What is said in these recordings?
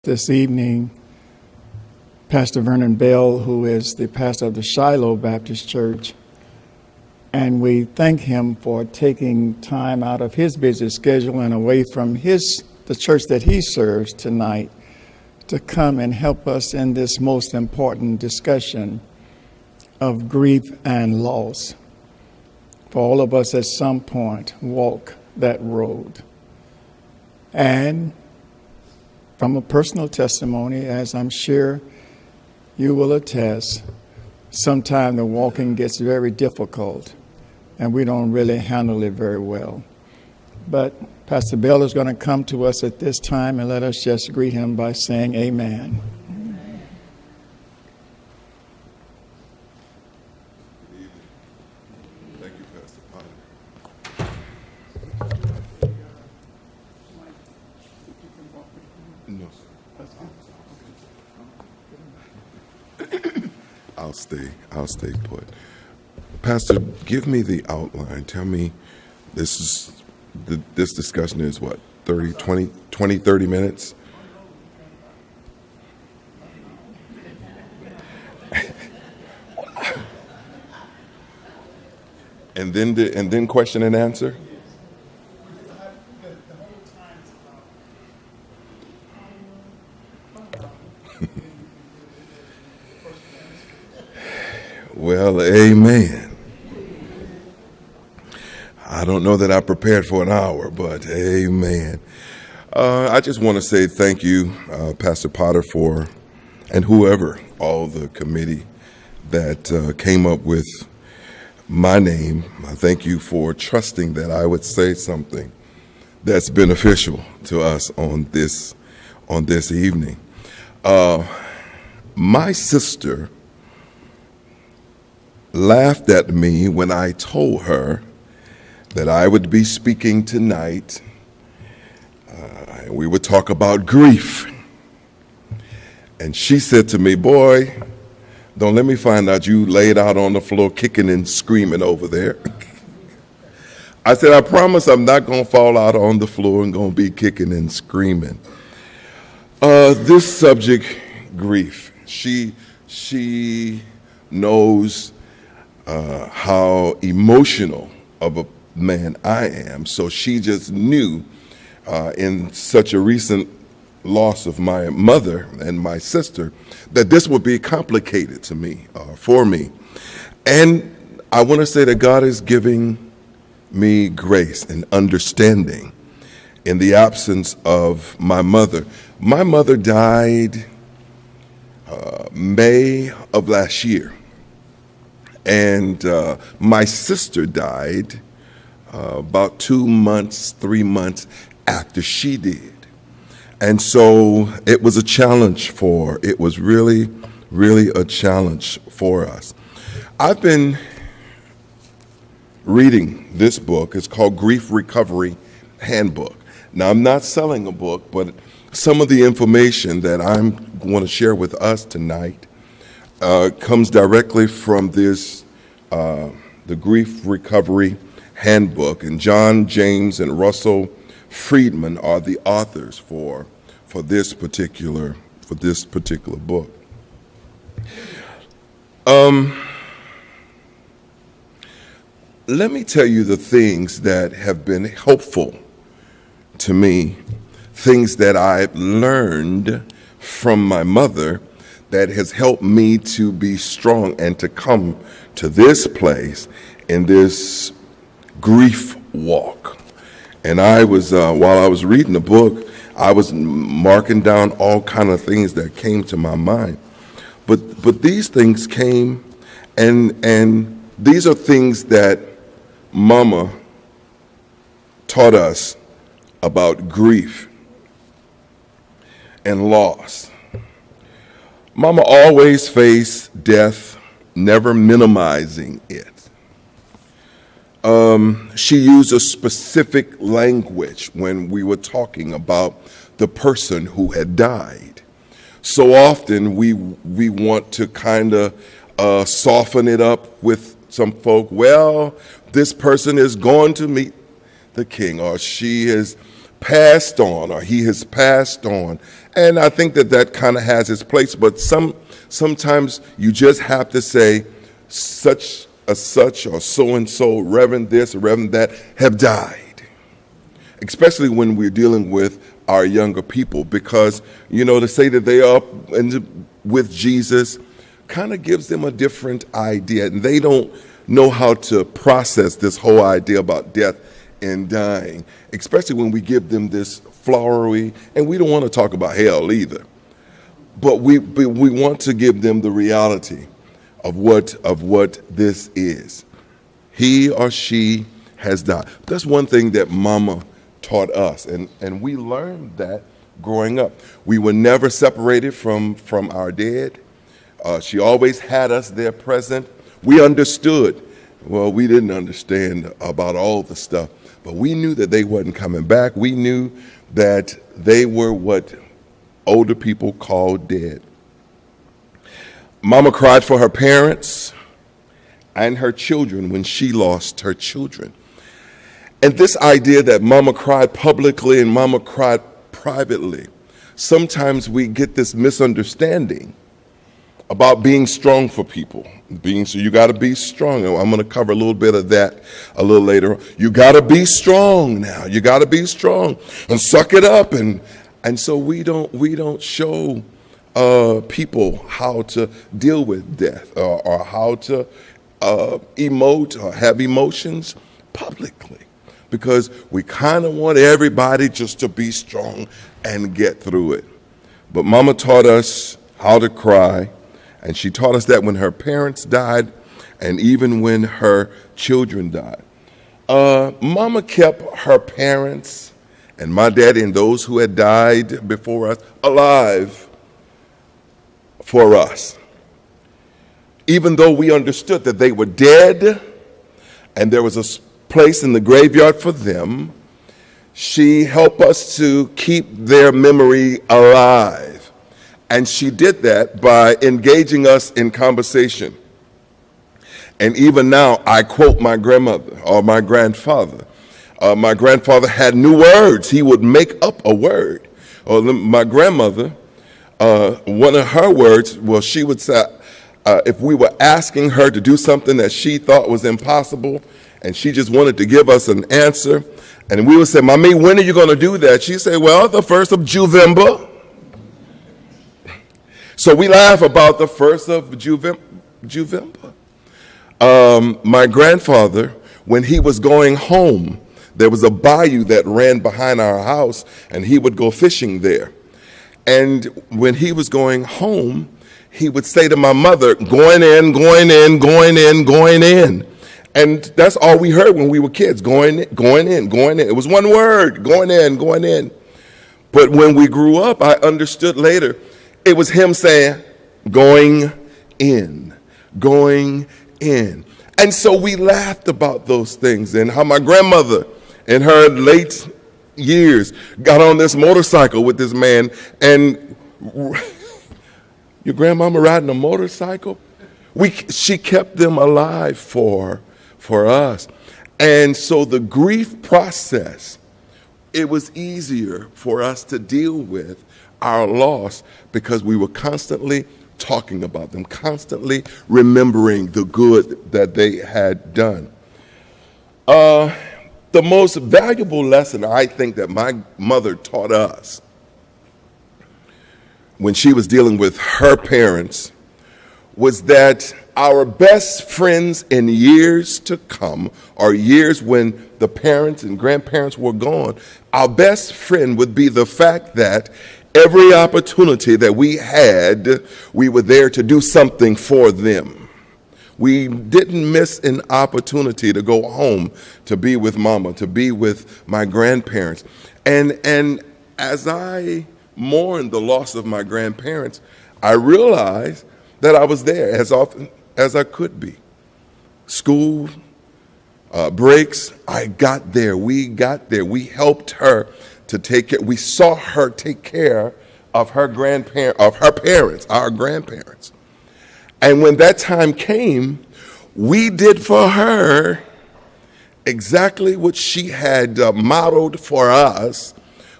This evening, Pastor Vernell, who is the pastor of the Shiloh Baptist Church, and we thank him for taking time out of his busy schedule and away from the church that he serves tonight to come and help us in this most important discussion of grief and loss. For all of us at some point walk that road. And from a personal testimony, as I'm sure you will attest, sometimes the walking gets very difficult and we don't really handle it very well. But Pastor Bell is going to come to us at this time, and let us just greet him by saying amen. Thank you, Pastor Potter. No, I'll stay put. Pastor, give me the outline. Tell me, this discussion is what, 30 minutes? And then question and answer? Well, amen. I don't know that I prepared for an hour, but amen. I just want to say thank you, Pastor Potter, and whoever, all the committee that came up with my name. I thank you for trusting that I would say something that's beneficial to us on this evening. My sister laughed at me when I told her that I would be speaking tonight. We would talk about grief. And she said to me, "Boy, don't let me find out you laid out on the floor kicking and screaming over there." I said, "I promise I'm not going to fall out on the floor and going to be kicking and screaming." This subject, grief, she knows how emotional of a man I am. So she just knew in such a recent loss of my mother and my sister that this would be complicated to me, for me. And I want to say that God is giving me grace and understanding in the absence of my mother. My mother died May of last year. And my sister died about 2 months, 3 months after she did. And so it was a challenge it was really, really a challenge for us. I've been reading this book. It's called Grief Recovery Handbook. Now, I'm not selling a book, but some of the information that I'm going to share with us tonight comes directly from this, the Grief Recovery Handbook, and John James and Russell Friedman are the authors for this particular book. Let me tell you the things that have been helpful to me, things that I've learned from my mother that has helped me to be strong and to come to this place in this grief walk. And I was, while I was reading the book, I was marking down all kind of things that came to my mind. But these things came, and these are things that Mama taught us about grief and loss. Mama always faced death, never minimizing it. She used a specific language when we were talking about the person who had died. So often we want to kind of soften it up with some folk. Well, this person is going to meet the king, or she has passed on, or he has passed on, And I think that kind of has its place, but sometimes you just have to say such a such or so-and-so, Reverend this or Reverend that, have died. Especially when we're dealing with our younger people, because, to say that they are up with Jesus kind of gives them a different idea, and they don't know how to process this whole idea about death and dying, especially when we give them this flowery, and we don't want to talk about hell either, but we want to give them the reality of what this is. He or she has died. That's one thing that Mama taught us, and we learned that growing up. We were never separated from our dead. She always had us there present. We understood. Well, we didn't understand about all the stuff, but we knew that they wasn't coming back. We knew that they were what older people call dead. Mama cried for her parents and her children when she lost her children. And this idea that Mama cried publicly and Mama cried privately, sometimes we get this misunderstanding about being strong for people. So you got to be strong. I'm going to cover a little bit of that a little later. You got to be strong now. You got to be strong and suck it up. And so we don't show people how to deal with death or how to emote or have emotions publicly, because we kind of want everybody just to be strong and get through it. But Mama taught us how to cry. And she taught us that when her parents died and even when her children died. Mama kept her parents and my daddy and those who had died before us alive for us. Even though we understood that they were dead and there was a place in the graveyard for them, she helped us to keep their memory alive. And she did that by engaging us in conversation. And even now, I quote my grandmother or my grandfather. My grandfather had new words. He would make up a word. Or my grandmother, one of her words, well, she would say, if we were asking her to do something that she thought was impossible, and she just wanted to give us an answer, and we would say, Mommy, when are you going to do that? She'd say, well, the 1st of Juvember. So we laugh about the 1st of Juvember. My grandfather, when he was going home, there was a bayou that ran behind our house, and he would go fishing there. And when he was going home, he would say to my mother, going in, going in, going in, going in. And that's all we heard when we were kids, going in, going in, going in. It was one word, going in, going in. But when we grew up, I understood later, it was him saying, going in, going in. And so we laughed about those things and how my grandmother in her late years got on this motorcycle with this man, and your grandmama riding a motorcycle? She kept them alive for us. And so the grief process, it was easier for us to deal with our loss because we were constantly talking about them, constantly remembering the good that they had done. The most valuable lesson I think that my mother taught us when she was dealing with her parents was that our best friends in years to come, or years when the parents and grandparents were gone, our best friend would be the fact that every opportunity that we had, we were there to do something for them. We didn't miss an opportunity to go home, to be with Mama, to be with my grandparents. And as I mourned the loss of my grandparents, I realized that I was there as often as I could be. School, breaks, I got there. We got there. We helped her to take care. We saw her take care of her parents, our grandparents. And when that time came, we did for her exactly what she had modeled for us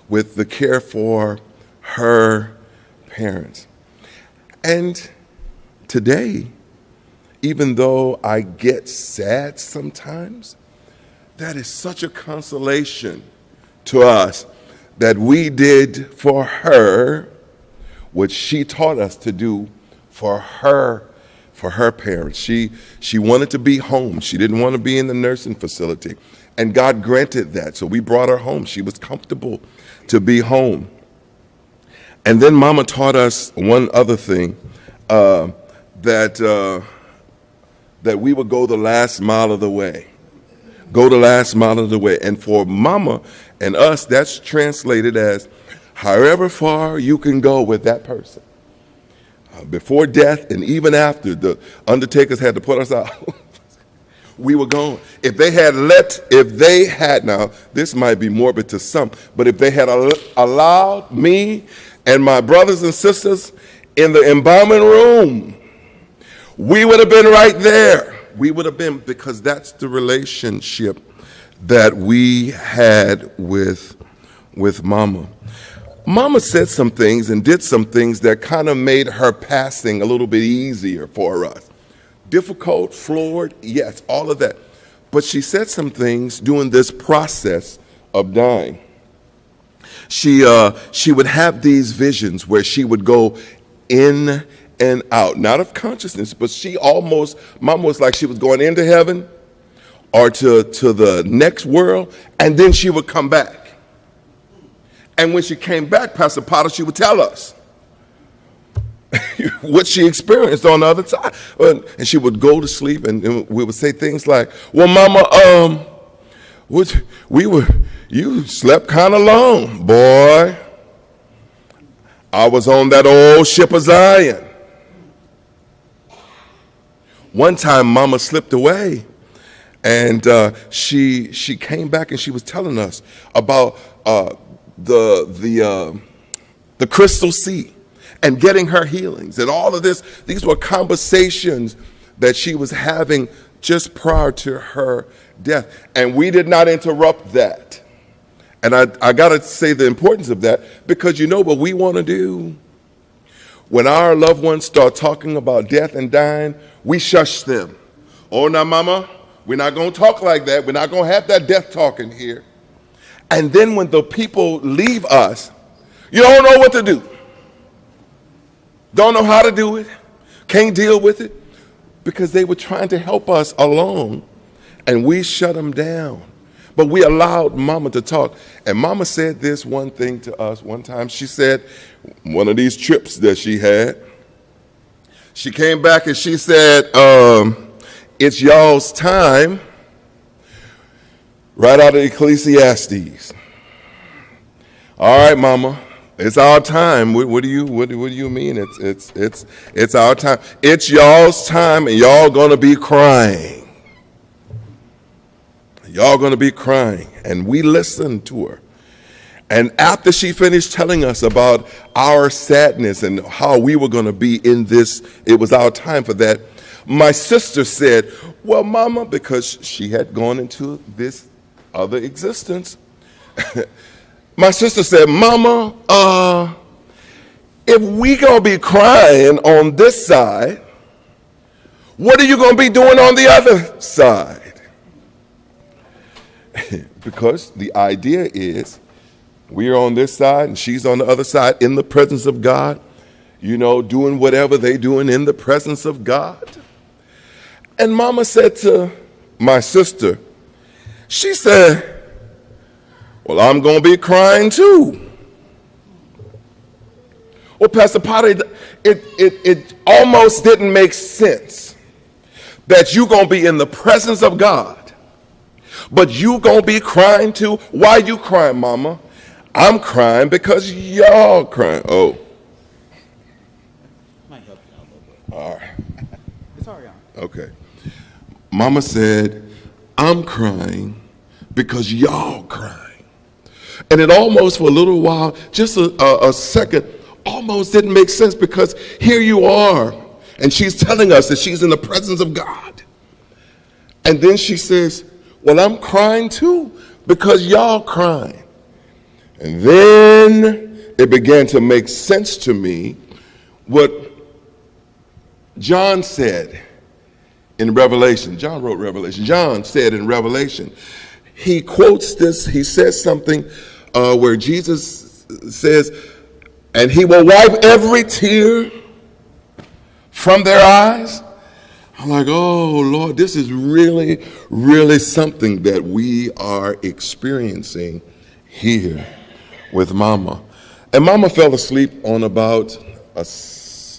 with the care for her parents. And today, even though I get sad sometimes, that is such a consolation to us that we did for her what she taught us to do for her parents. She wanted to be home. She didn't want to be in the nursing facility. And God granted that. So we brought her home. She was comfortable to be home. And then Mama taught us one other thing, that we would go the last mile of the way. Go the last mile of the way. And for Mama and us, that's translated as however far you can go with that person. Before death and even after, the undertakers had to put us out. We were gone. If they had, now this might be morbid to some, but if they had allowed me and my brothers and sisters in the embalming room, we would have been right there. We would have been, because that's the relationship that we had with Mama. Mama said some things and did some things that kind of made her passing a little bit easier for us. Difficult, floored, yes, all of that. But she said some things during this process of dying. She would have these visions where she would go in and out, not of consciousness, but Mama was like she was going into heaven or to the next world, and then she would come back. And when she came back, Pastor Potter, she would tell us what she experienced on the other side. And she would go to sleep, and we would say things like, well, Mama, you slept kind of long, boy. I was on that old ship of Zion. One time, Mama slipped away, and she came back, and she was telling us about the crystal sea and getting her healings and all of this. These were conversations that she was having just prior to her death, and we did not interrupt that. And I got to say the importance of that, because you know what we want to do? When our loved ones start talking about death and dying, we shush them. Oh, now, Mama, we're not going to talk like that. We're not going to have that death talking here. And then when the people leave us, you don't know what to do. Don't know how to do it. Can't deal with it. Because they were trying to help us along, and we shut them down. But we allowed Mama to talk. And Mama said this one thing to us one time. She said, one of these trips that she had, she came back and she said, it's y'all's time, right out of Ecclesiastes. All right, Mama, it's our time. What do you mean? It's our time. It's y'all's time, and y'all gonna be crying. Y'all going to be crying. And we listened to her. And after she finished telling us about our sadness and how we were going to be in this, it was our time for that, my sister said, well, Mama, because she had gone into this other existence, my sister said, Mama, if we going to be crying on this side, what are you going to be doing on the other side? Because the idea is we're on this side and she's on the other side in the presence of God, you know, doing whatever they're doing in the presence of God. And Mama said to my sister, she said, well, I'm going to be crying too. Well, Pastor Potter, it almost didn't make sense that you're going to be in the presence of God, but you gonna be crying too? Why you crying, Mama? I'm crying because y'all crying. Oh. Might help you out a little bit. All right. It's all right. Okay. Mama said, I'm crying because y'all crying. And it almost for a little while, just a second, almost didn't make sense, because here you are, and she's telling us that she's in the presence of God. And then she says, well, I'm crying too because y'all crying. And then it began to make sense to me what John said in Revelation. John wrote Revelation. John said in Revelation, he quotes this, he says something where Jesus says, and he will wipe every tear from their eyes. I'm like, oh, Lord, this is really, really something that we are experiencing here with Mama. And Mama fell asleep on about a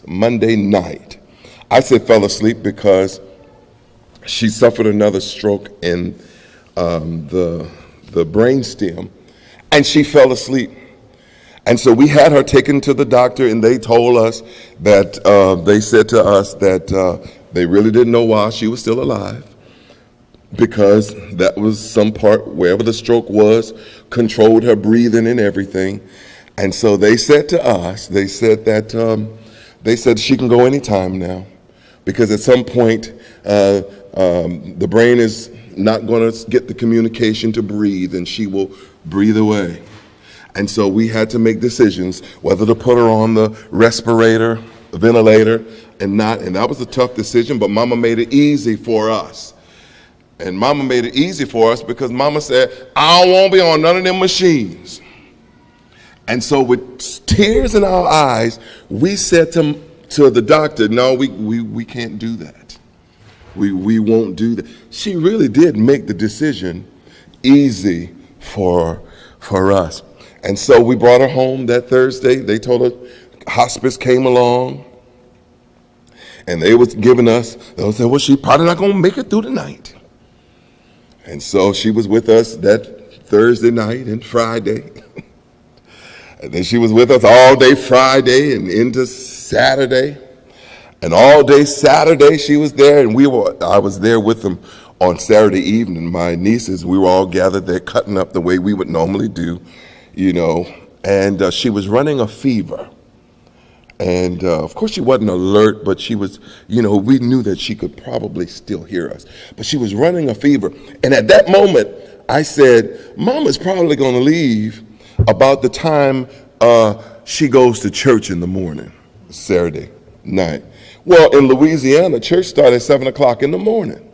Monday night. I say fell asleep because she suffered another stroke in the brainstem, and she fell asleep. And so we had her taken to the doctor, and they told us that, they said to us that they really didn't know why she was still alive, because that was some part, wherever the stroke was, controlled her breathing and everything. And so they said to us, they said she can go anytime now, because at some point the brain is not going to get the communication to breathe, and she will breathe away. And so we had to make decisions whether to put her on the respirator, ventilator, and not. And that was a tough decision, but Mama made it easy for us. And Mama made it easy for us because Mama said, I don't want to be on none of them machines. And so with tears in our eyes, we said to the doctor, no, we can't do that. We won't do that. She really did make the decision easy for us. And so we brought her home that Thursday. They told her hospice came along, and they was giving us, they said, well, she probably not going to make it through the night. And so she was with us that Thursday night and Friday. And then she was with us all day Friday and into Saturday. And all day Saturday she was there, and I was there with them on Saturday evening. My nieces, we were all gathered there cutting up the way we would normally do, and she was running a fever. And of course she wasn't alert, but she was, we knew that she could probably still hear us. But she was running a fever. And at that moment, I said, Mama's probably going to leave about the time she goes to church in the morning, Saturday night. Well, in Louisiana, church started at 7 o'clock in the morning.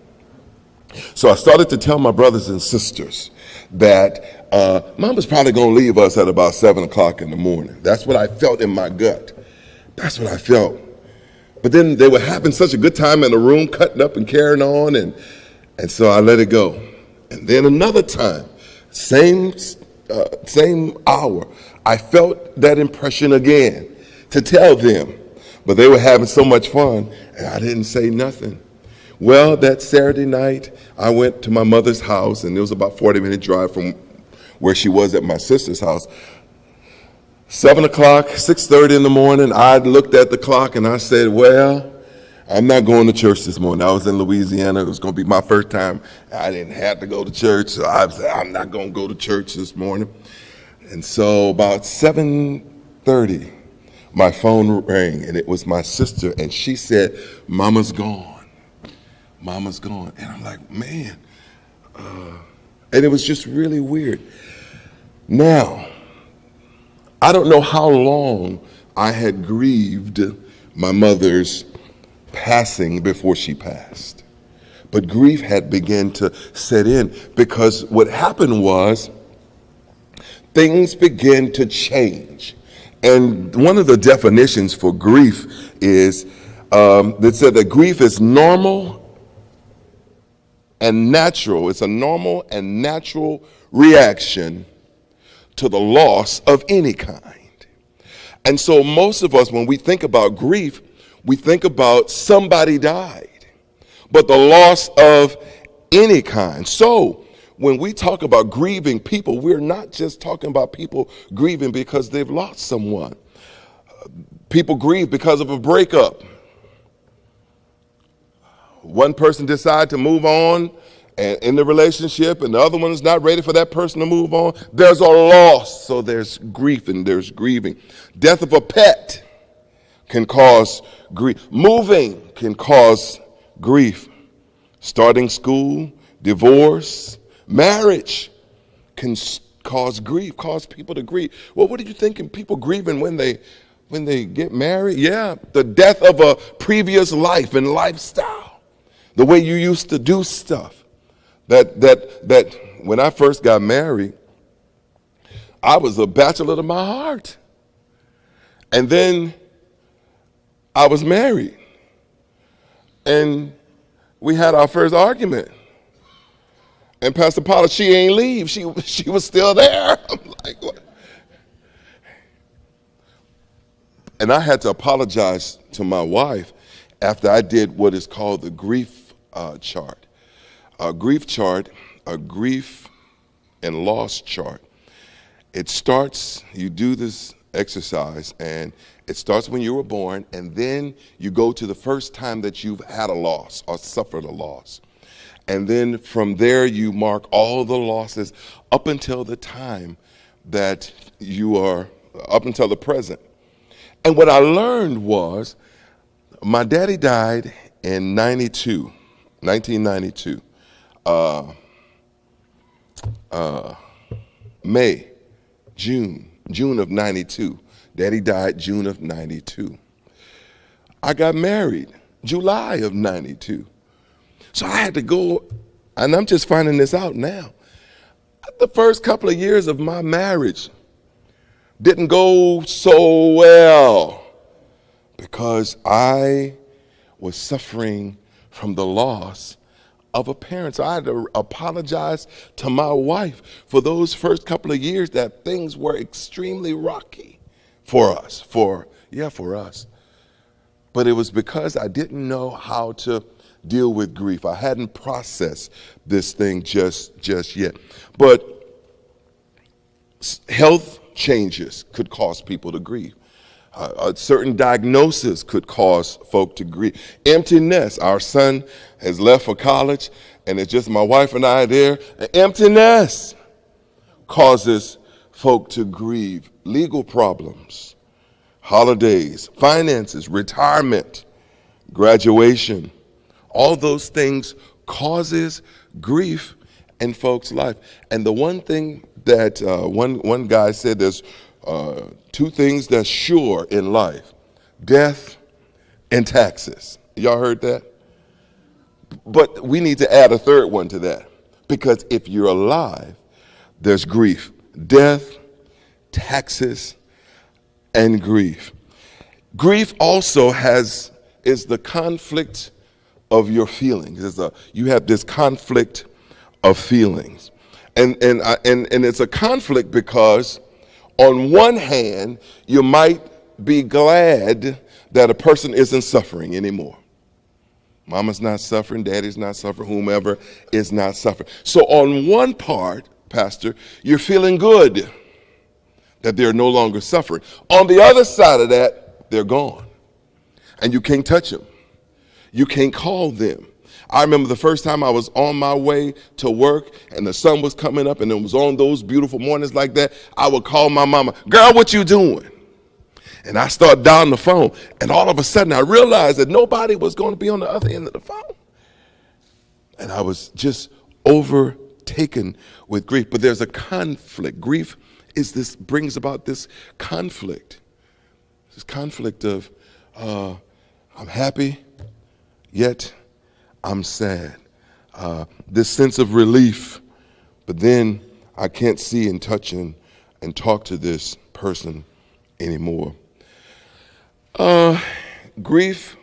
So I started to tell my brothers and sisters that Mama's probably going to leave us at about 7 o'clock in the morning. That's what I felt in my gut. That's what I felt. But then they were having such a good time in the room, cutting up and carrying on, and so I let it go. And then another time, same hour, I felt that impression again to tell them. But they were having so much fun, and I didn't say nothing. Well, that Saturday night, I went to my mother's house, and it was about a 40-minute drive from where she was at my sister's house. 7 o'clock, 6:30 in the morning, I looked at the clock, and I said, well, I'm not going to church this morning. I was in Louisiana. It was going to be my first time. I didn't have to go to church, so I said, I'm not going to go to church this morning. And so about 7:30, my phone rang, and it was my sister, and she said, Mama's gone. Mama's gone. And I'm like, man. And it was just really weird. Now, I don't know how long I had grieved my mother's passing before she passed. But grief had begun to set in because what happened was things began to change. And one of the definitions for grief is that said that grief is normal and natural. It's a normal and natural reaction to the loss of any kind. And so most of us, when we think about grief, we think about somebody died, but the loss of any kind. So when we talk about grieving people, we're not just talking about people grieving because they've lost someone. People grieve because of a breakup. One person decides to move on in the relationship, and the other one is not ready for that person to move on. There's a loss, so there's grief and there's grieving. Death of a pet can cause grief. Moving can cause grief. Starting school, divorce, marriage can cause grief, cause people to grieve. Well, what are you thinking? People grieving when they get married? Yeah, the death of a previous life and lifestyle, the way you used to do stuff. That when I first got married, I was a bachelor to my heart. And then I was married. And we had our first argument. And Pastor Paula, she ain't leave. She was still there. I'm like, what? And I had to apologize to my wife after I did what is called the grief chart. A grief chart, a grief and loss chart. It starts, you do this exercise, and it starts when you were born, and then you go to the first time that you've had a loss or suffered a loss. And then from there, you mark all the losses up until the time that you are, up until the present. And what I learned was, my daddy died in 1992, June of 92. Daddy died June of 92. I got married July of 92. So I had to go, and I'm just finding this out now. The first couple of years of my marriage didn't go so well because I was suffering from the loss of a parent. So I had to apologize to my wife for those first couple of years that things were extremely rocky for us, for us. But it was because I didn't know how to deal with grief. I hadn't processed this thing just yet. But health changes could cause people to grieve. A certain diagnosis could cause folk to grieve. Empty nest. Our son has left for college, and it's just my wife and I there. An empty nest causes folk to grieve. Legal problems, holidays, finances, retirement, graduation. All those things causes grief in folks' life. And the one thing that one guy said, there's two things that's sure in life: death and taxes. Y'all heard that? But we need to add a third one to that, because if you're alive, there's grief, death, taxes, and grief. Grief also is the conflict of your feelings. You have this conflict of feelings, and it's a conflict because on one hand you might be glad that a person isn't suffering anymore. Mama's not suffering, daddy's not suffering, whomever is not suffering. So on one part, Pastor, you're feeling good that they're no longer suffering. On the other side of that, they're gone, and you can't touch them. You can't call them. I remember the first time I was on my way to work and the sun was coming up, and it was on those beautiful mornings like that, I would call my mama, "Girl, what you doing?" And I start dialing the phone, and all of a sudden I realized that nobody was going to be on the other end of the phone. And I was just overtaken with grief. But there's a conflict. Grief brings about this conflict. This conflict of I'm happy, yet I'm sad. This sense of relief, but then I can't see and touch and talk to this person anymore. Grief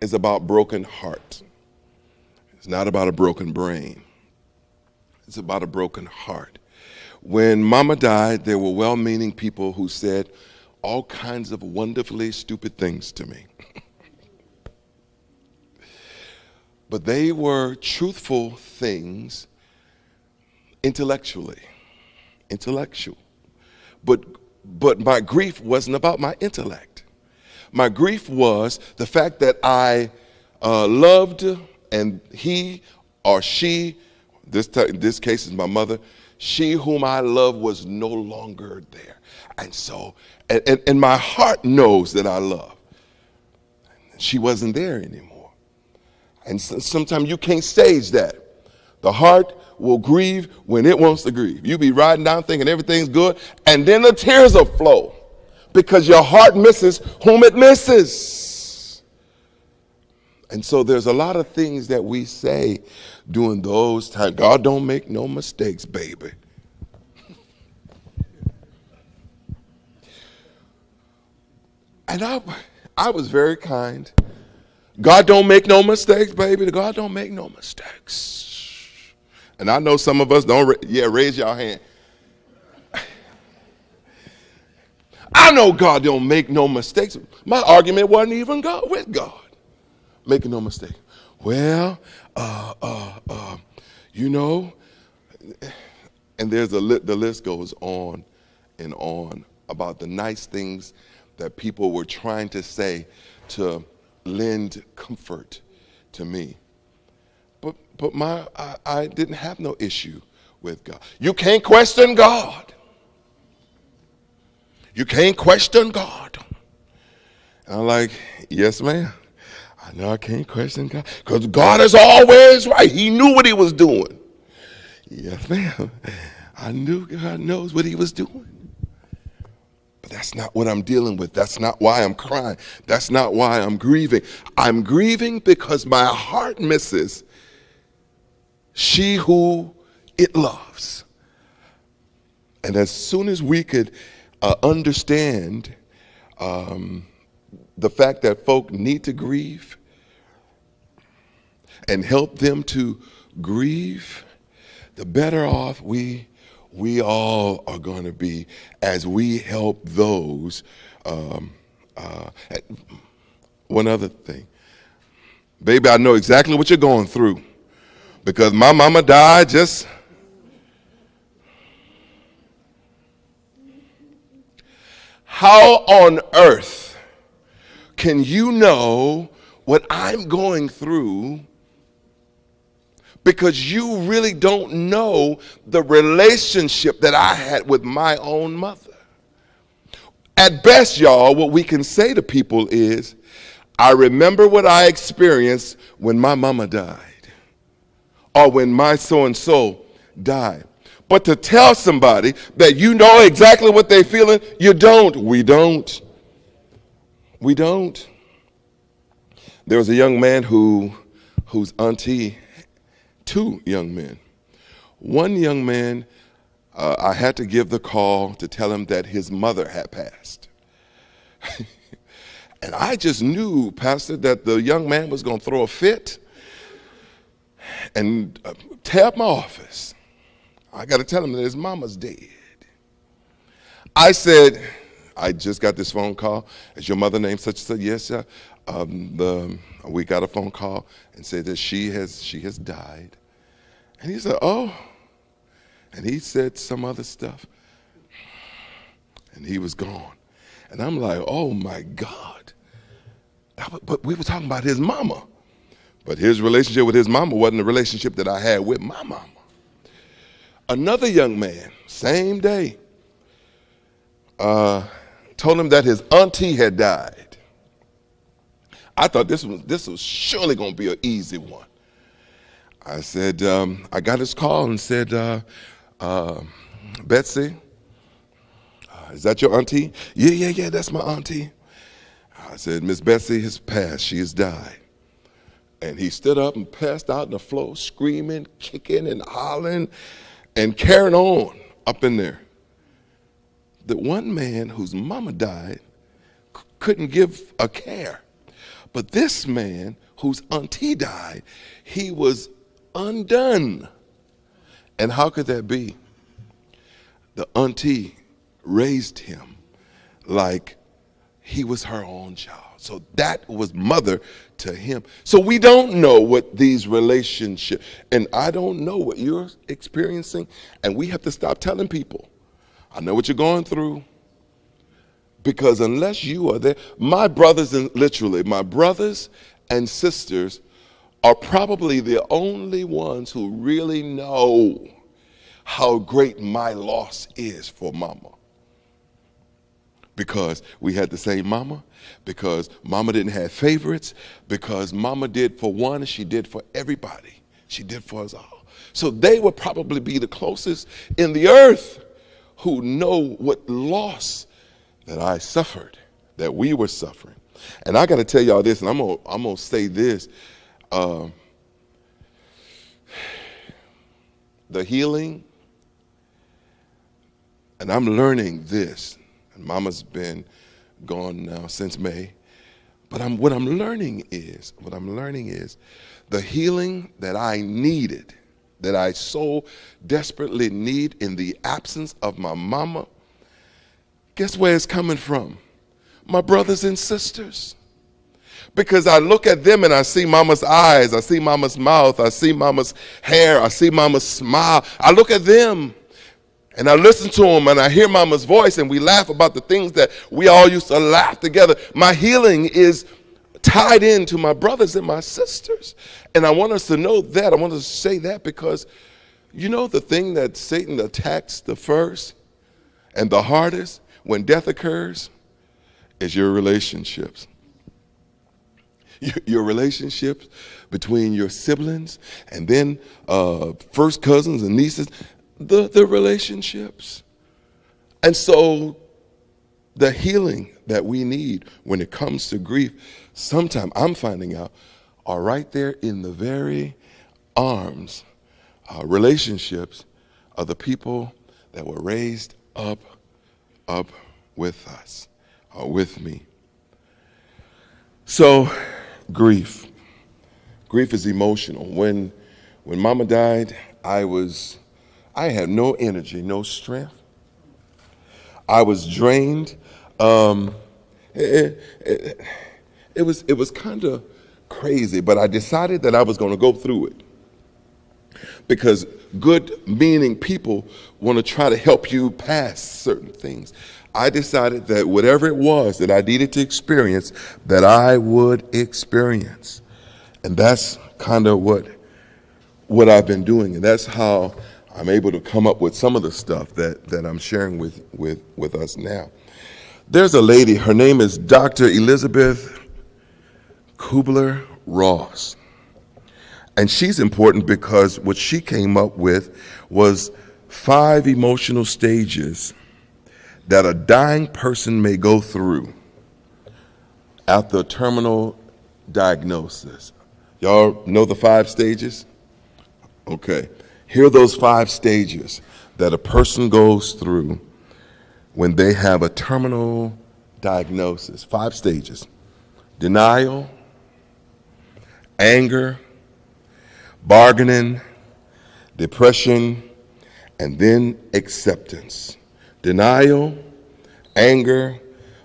is about broken heart. It's not about a broken brain. It's about a broken heart. When Mama died, there were well-meaning people who said all kinds of wonderfully stupid things to me. But they were truthful things intellectual. But my grief wasn't about my intellect. My grief was the fact that I loved, and he or she, this case is my mother, she whom I loved was no longer there. And so, and my heart knows that I love. She wasn't there anymore. And sometimes you can't stage that. The heart will grieve when it wants to grieve. You be riding down thinking everything's good, and then the tears will flow because your heart misses whom it misses. And so there's a lot of things that we say during those times. God don't make no mistakes, baby. And I was very kind. God don't make no mistakes, baby. God don't make no mistakes. And I know some of us don't, raise your hand. I know God don't make no mistakes. My argument wasn't even God with God making no mistake. Well, you know, and there's the list goes on and on about the nice things that people were trying to say to lend comfort to me. But I didn't have no issue with God. You can't question God. You can't question God. And I'm like, yes, ma'am. I know I can't question God because God is always right. He knew what he was doing. Yes, ma'am. I knew God knows what he was doing. But that's not what I'm dealing with. That's not why I'm crying. That's not why I'm grieving. I'm grieving because my heart misses she who it loves. And as soon as we could understand the fact that folk need to grieve and help them to grieve, the better off we all are going to be as we help those. One other thing. Baby, I know exactly what you're going through because my mama died just... How on earth can you know what I'm going through because you really don't know the relationship that I had with my own mother? At best, y'all, what we can say to people is, I remember what I experienced when my mama died or when my so-and-so died. But to tell somebody that you know exactly what they're feeling, you don't. We don't. We don't. There was a young man whose auntie, two young men. One young man, I had to give the call to tell him that his mother had passed. And I just knew, Pastor, that the young man was going to throw a fit and tear up my office. I got to tell him that his mama's dead. I said, I just got this phone call. Is your mother named such and such? Yes, sir. We got a phone call and said that she has died. And he said, oh. And he said some other stuff. And he was gone. And I'm like, oh my God. But we were talking about his mama. But his relationship with his mama wasn't the relationship that I had with my mama. Another young man, same day, told him that his auntie had died. I thought this was surely going to be an easy one. I said, I got his call and said, Betsy, is that your auntie? Yeah, that's my auntie. I said, Miss Betsy has passed. She has died. And he stood up and passed out on the floor, screaming, kicking, and hollering, and carrying on up in there. The one man whose mama died couldn't give a care. But this man whose auntie died, he was undone. And how could that be? The auntie raised him like he was her own child. So that was mother to him. So we don't know what these relationships, and I don't know what you're experiencing, and we have to stop telling people, I know what you're going through. Because unless you are there, my brothers and sisters are probably the only ones who really know how great my loss is for mama. Because we had the same mama, because mama didn't have favorites, because mama did for one, she did for everybody. She did for us all. So they would probably be the closest in the earth who know what loss that I suffered, that we were suffering. And I got to tell y'all this, and I'm gonna say this. The healing, and I'm learning this, and Mama's been gone now since May, but what I'm learning is the healing that I needed, that I so desperately need in the absence of my mama. Guess where it's coming from? My brothers and sisters. Because I look at them and I see mama's eyes, I see mama's mouth, I see mama's hair, I see mama's smile. I look at them and I listen to them and I hear mama's voice and we laugh about the things that we all used to laugh together. My healing is tied into my brothers and my sisters. And I want us to know that. I want us to say that because you know the thing that Satan attacks the first and the hardest when death occurs is your relationships. Your relationships between your siblings and then first cousins and nieces, the relationships. And so the healing that we need when it comes to grief, sometimes I'm finding out, are right there in the very arms, relationships of the people that were raised up with us, with me. So grief is emotional. When mama died, I had no energy, no strength. I was drained. It was kind of crazy, but I decided that I was going to go through it because good-meaning people want to try to help you pass certain things. I decided that whatever it was that I needed to experience, that I would experience. And that's kind of what I've been doing. And that's how I'm able to come up with some of the stuff that I'm sharing with us now. There's a lady, her name is Dr. Elizabeth Kubler-Ross. And she's important because what she came up with was 5 emotional stages that a dying person may go through after a terminal diagnosis. Y'all know the 5 stages? Okay. Here are those 5 stages that a person goes through when they have a terminal diagnosis. 5 stages. Denial, anger, bargaining, depression, and then acceptance. Denial, anger,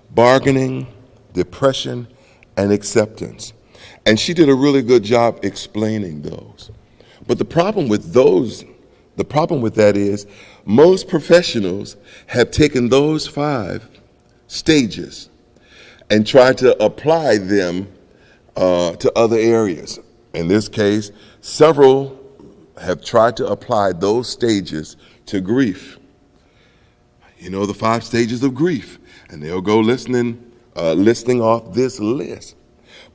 bargaining, depression, and acceptance. And she did a really good job explaining those. But the problem with that is most professionals have taken those 5 stages and tried to apply them to other areas. In this case, several have tried to apply those stages to grief. You know, the 5 stages of grief, and they'll go listing off this list.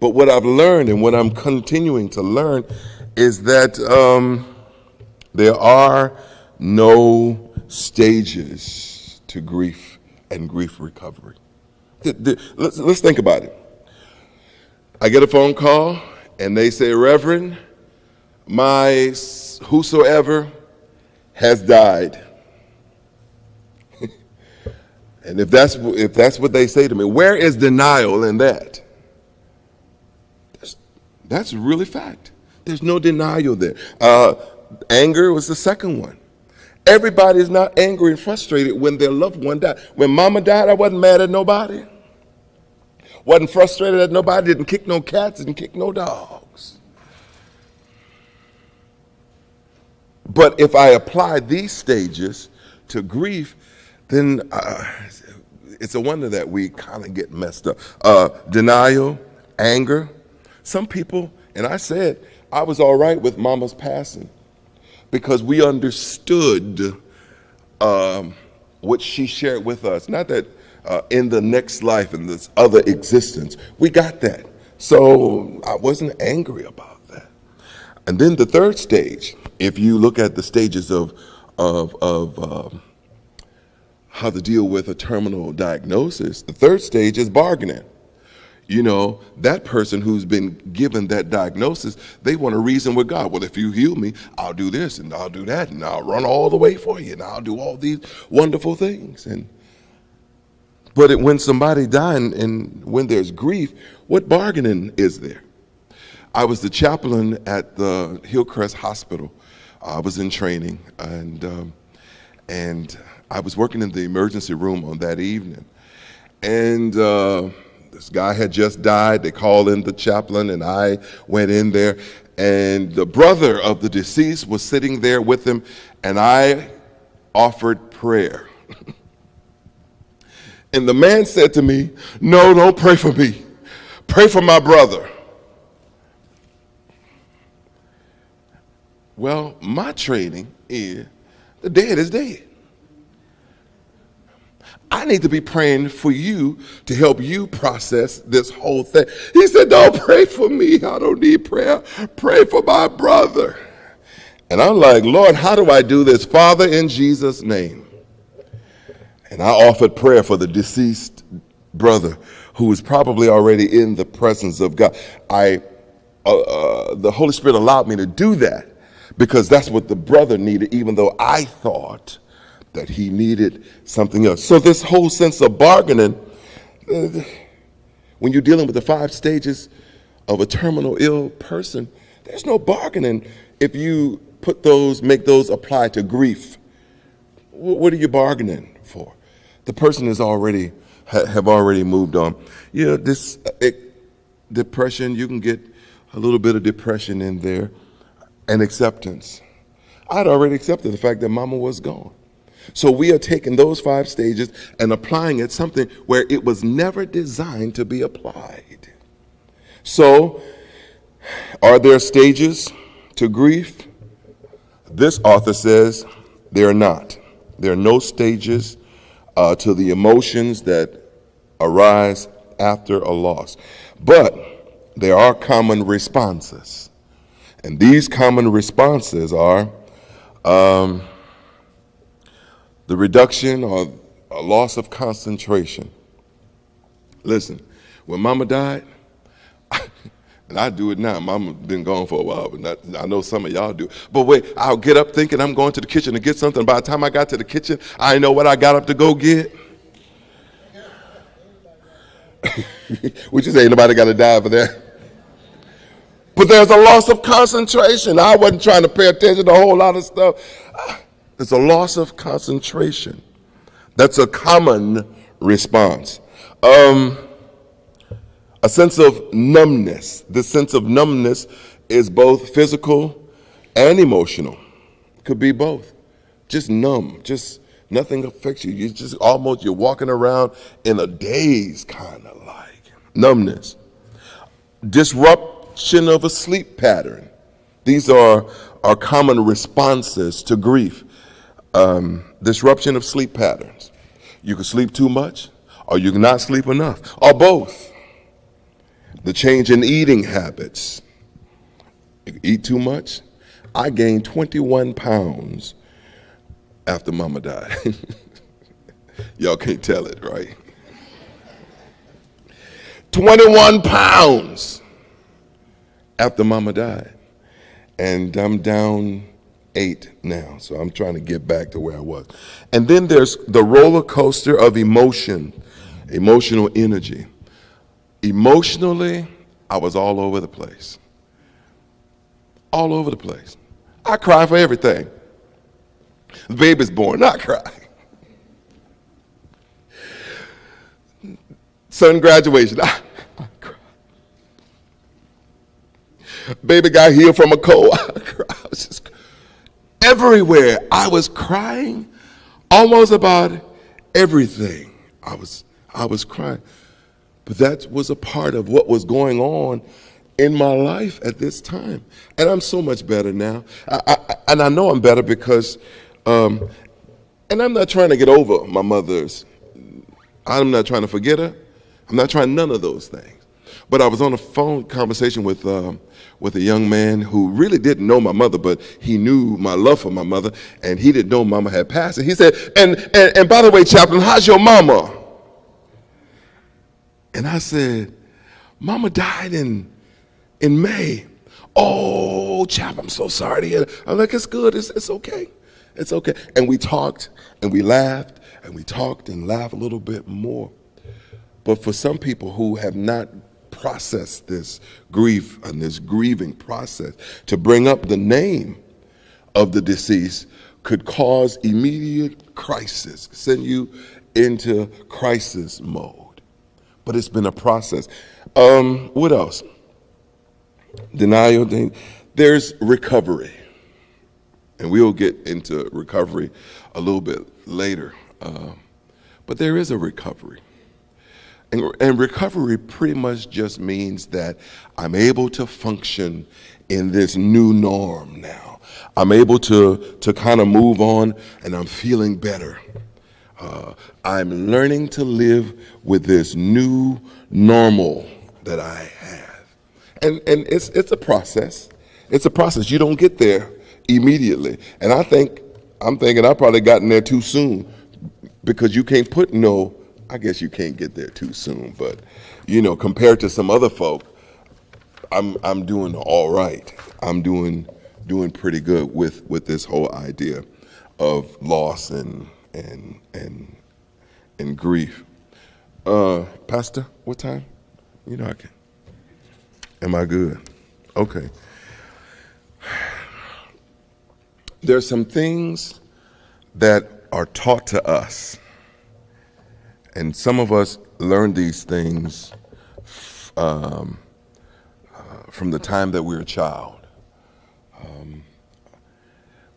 But what I've learned and what I'm continuing to learn is that there are no stages to grief and grief recovery. Let's think about it. I get a phone call and they say, Reverend, my whosoever has died. And if that's what they say to me, where is denial in that? That's really fact. There's no denial there. Anger was the second one. Everybody's not angry and frustrated when their loved one died. When mama died, I wasn't mad at nobody. Wasn't frustrated at nobody, didn't kick no cats, didn't kick no dogs. But if I apply these stages to grief, then it's a wonder that we kind of get messed up. Denial, anger. Some people, and I said, I was all right with mama's passing because we understood what she shared with us. Not that in the next life, in this other existence, we got that. So I wasn't angry about that. And then the third stage, if you look at the stages of how to deal with a terminal diagnosis, the third stage is bargaining. You know, that person who's been given that diagnosis, they want to reason with God. Well, if you heal me, I'll do this and I'll do that and I'll run all the way for you and I'll do all these wonderful things. But when somebody dies and when there's grief, what bargaining is there? I was the chaplain at the Hillcrest Hospital. I was in training, and I was working in the emergency room on that evening. And this guy had just died. They called in the chaplain, and I went in there. And the brother of the deceased was sitting there with him, and I offered prayer. And the man said to me, "No, don't pray for me. Pray for my brother." Well, my training is the dead is dead. I need to be praying for you to help you process this whole thing. He said, "Don't pray for me. I don't need prayer. Pray for my brother." And I'm like, "Lord, how do I do this?" Father, in Jesus' name. And I offered prayer for the deceased brother who was probably already in the presence of God. The Holy Spirit allowed me to do that because that's what the brother needed, even though I thought that he needed something else. So this whole sense of bargaining, when you're dealing with the 5 stages of a terminal ill person, there's no bargaining if you make those apply to grief. What are you bargaining for? The person is already have already moved on. You know, depression, you can get a little bit of depression in there, and acceptance. I'd already accepted the fact that mama was gone. So we are taking those 5 stages and applying it something where it was never designed to be applied. So, are there stages to grief? This author says there are not. There are no stages to the emotions that arise after a loss. But there are common responses. And these common responses are the reduction or a loss of concentration. Listen, when mama died, and I do it now. Mama been gone for a while, but I know some of y'all do. But wait, I'll get up thinking I'm going to the kitchen to get something. By the time I got to the kitchen, I know what I got up to go get. Which is ain't nobody got to die for that. But there's a loss of concentration. I wasn't trying to pay attention to a whole lot of stuff. There's a loss of concentration. That's a common response. A sense of numbness. This sense of numbness is both physical and emotional. Could be both. Just numb. Just nothing affects you. You're walking around in a daze, kind of like numbness. Disruption of a sleep pattern. These are common responses to grief. Disruption of sleep patterns. You can sleep too much, or you can not sleep enough, or both. The change in eating habits. You eat too much. I gained 21 pounds after mama died. Y'all can't tell it, right? 21 pounds after mama died. And I'm down 8 now, so I'm trying to get back to where I was. And then there's the roller coaster of emotional energy. Emotionally, I was all over the place. All over the place. I cry for everything. The baby's born, I cry. Son graduation, I cry. Baby got healed from a cold, I cry. I was just everywhere. I was crying almost about everything. I was crying. But that was a part of what was going on in my life at this time. And I'm so much better now. And I know I'm better because, and I'm not trying to get over my mother's. I'm not trying to forget her. I'm not trying none of those things. But I was on a phone conversation with a young man who really didn't know my mother, but he knew my love for my mother, and he didn't know Mama had passed. And he said, and by the way, Chaplain, how's your mama? And I said, Mama died in May. Oh, Chap, I'm so sorry to hear that. I'm like, it's good. It's okay. It's okay. And we talked and we laughed and we talked and laughed a little bit more. But for some people who have not processed this grief and this grieving process, to bring up the name of the deceased could cause immediate crisis, send you into crisis mode. But it's been a process. What else? Denial. There's recovery. And we'll get into recovery a little bit later. But there is a recovery. And recovery pretty much just means that I'm able to function in this new norm now. I'm able to kind of move on, and I'm feeling better. I'm learning to live with this new normal that I have. And it's a process. It's a process. You don't get there immediately. And I'm thinking I probably gotten there too soon, because you can't put I guess you can't get there too soon, but compared to some other folk, I'm doing all right. I'm doing pretty good with this whole idea of loss and grief. Pastor, what time? I can. Am I good? Okay. There's some things that are taught to us, and some of us learn these things from the time that we're a child.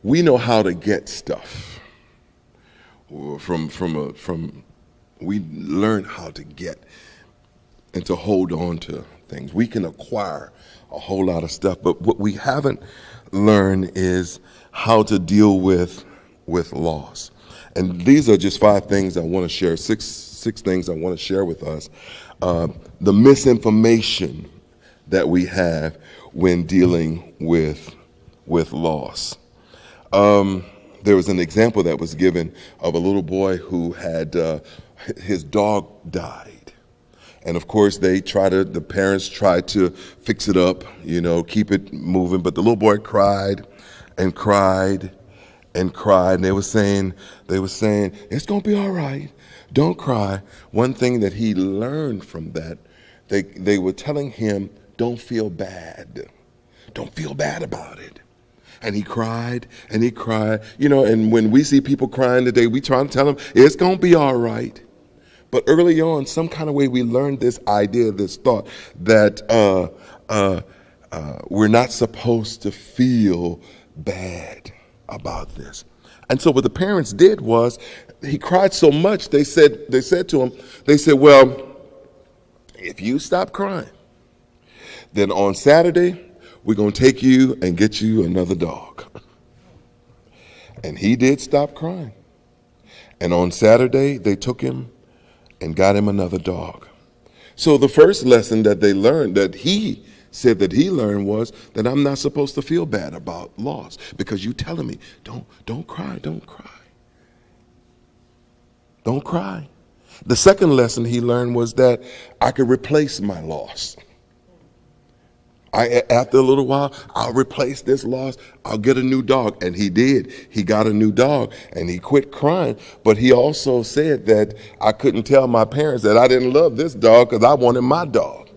We know how to get stuff we learn how to get and to hold on to things. We can acquire a whole lot of stuff, but what we haven't learned is how to deal with loss. And these are just 5 things I want to share, six things I want to share with us. The misinformation that we have when dealing with loss. There was an example that was given of a little boy who had his dog died. And of course, the parents tried to fix it up, keep it moving. But the little boy cried and cried and cried. And they were saying, it's going to be all right. Don't cry. One thing that he learned from that, they were telling him, don't feel bad. Don't feel bad about it. And he cried and he cried. And when we see people crying today, we try to tell them, it's going to be all right. But early on, some kind of way we learned this idea, this thought that we're not supposed to feel bad about this. And so what the parents did was, he cried so much, they said to him, well, if you stop crying, then on Saturday, we're going to take you and get you another dog. And he did stop crying. And on Saturday, they took him and got him another dog. So the first lesson that they learned, that he said that he learned, was that I'm not supposed to feel bad about loss, because you telling me, don't cry, don't cry. Don't cry. The second lesson he learned was that I could replace my loss. After a little while, I'll replace this loss. I'll get a new dog. And he did. He got a new dog and he quit crying. But he also said that I couldn't tell my parents that I didn't love this dog because I wanted my dog.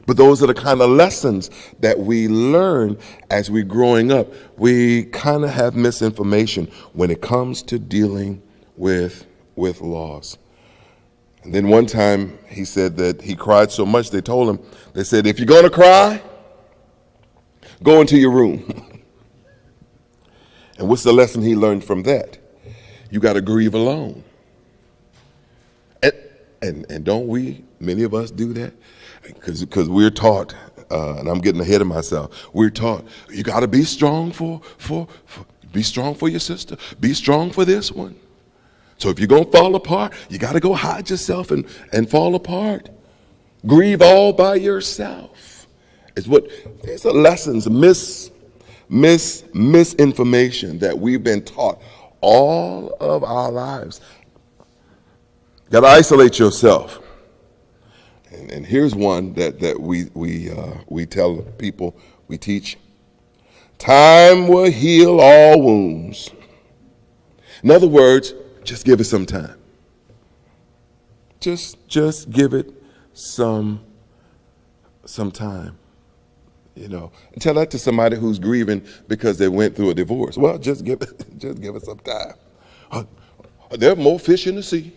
But those are the kind of lessons that we learn as we're growing up. We kind of have misinformation when it comes to dealing with loss. And then one time he said that he cried so much, they said, if you're going to cry, go into your room. And what's the lesson he learned from that? You got to grieve alone. And don't many of us do that? Because we're taught, and I'm getting ahead of myself, we're taught, you got to be strong be strong for your sister. Be strong for this one. So if you're going to fall apart, you got to go hide yourself and fall apart. Grieve all by yourself. These are lessons, misinformation that we've been taught all of our lives. Got to isolate yourself. And here's one that we tell people, we teach. Time will heal all wounds. In other words, just give it some time. Just give it some time. You know, and tell that to somebody who's grieving because they went through a divorce. Well, just give it some time. There are more fish in the sea.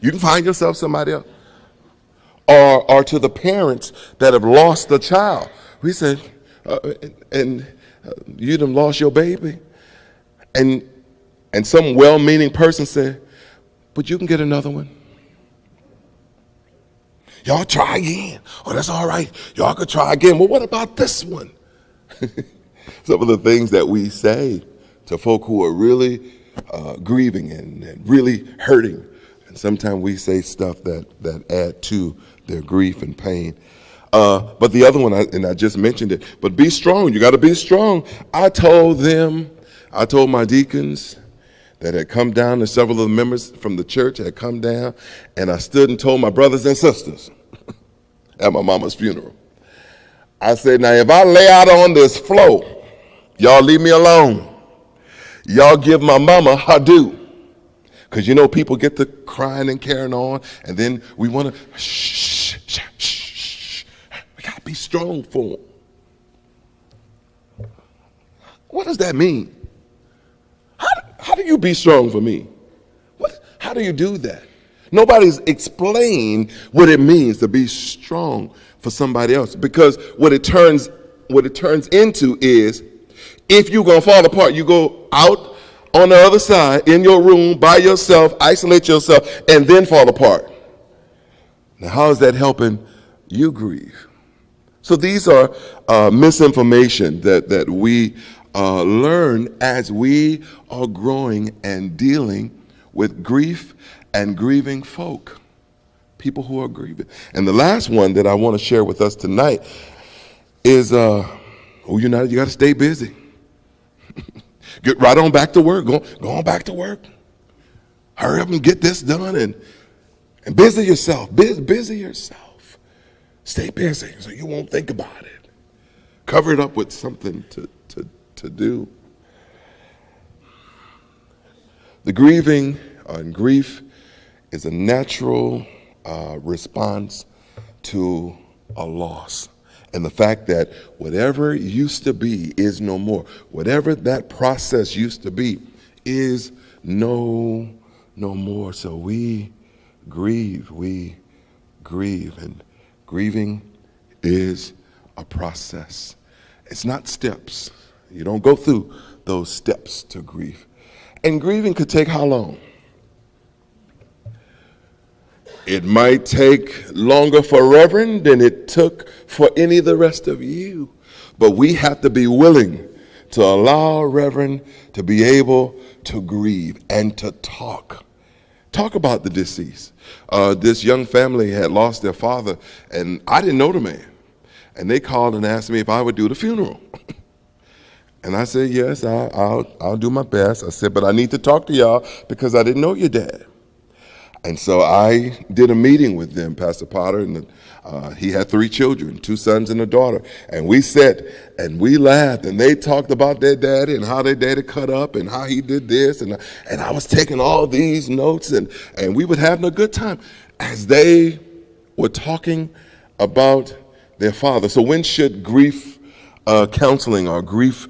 You can find yourself somebody else. Or to the parents that have lost a child. We said, you done lost your baby. And some well-meaning person said, but you can get another one. Y'all try again. Oh, that's all right. Y'all could try again. Well, what about this one? Some of the things that we say to folk who are really grieving and really hurting. And sometimes we say stuff that add to their grief and pain. But the other one, and I just mentioned it, but be strong. You got to be strong. I told my deacons that had come down, and several of the members from the church had come down, and I stood and told my brothers and sisters at my mama's funeral. I said, now if I lay out on this floor, y'all leave me alone. Y'all give my mama her due. Because you know people get to crying and carrying on, and then we want to shh. We got to be strong for them. What does that mean? How do you be strong for me? How do you do that? Nobody's explained what it means to be strong for somebody else, because what it turns into is, if you're going to fall apart, you go out on the other side in your room by yourself, isolate yourself, and then fall apart. Now, how is that helping you grieve? So these are misinformation that we learn as we are growing and dealing with grief and grieving folk, people who are grieving. And the last one that I want to share with us tonight is, you got to stay busy. Get right on back to work. Go on back to work. Hurry up and get this done and busy yourself. Busy yourself. Stay busy so you won't think about it. Cover it up with something to do. The grieving and grief is a natural response to a loss. And the fact that whatever used to be is no more. Whatever that process used to be is no more. So we grieve. And grieving is a process. It's not steps. You don't go through those steps to grief. And grieving could take how long? It might take longer for Reverend than it took for any of the rest of you. But we have to be willing to allow Reverend to be able to grieve and to talk. Talk about the deceased. This young family had lost their father, and I didn't know the man. And they called and asked me if I would do the funeral. And I said, yes, I'll do my best. I said, but I need to talk to y'all because I didn't know your dad. And so I did a meeting with them, Pastor Potter, and he had 3 children, 2 sons and a daughter. And we sat and we laughed, and they talked about their daddy and how their daddy cut up and how he did this. And I was taking all these notes, and we were having a good time as they were talking about their father. So when should grief counseling or grief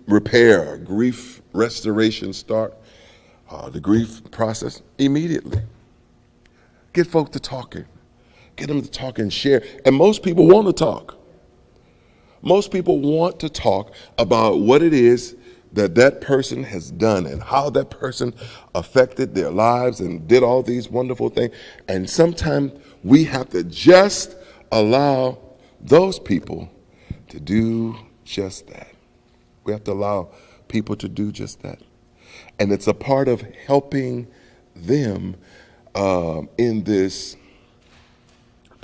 repair, grief restoration start? The grief process immediately. Get folk to talking. Get them to talk and share. And most people want to talk. Most people want to talk about what it is that person has done and how that person affected their lives and did all these wonderful things. And sometimes we have to just allow those people to do just that. We have to allow people to do just that. And it's a part of helping them in this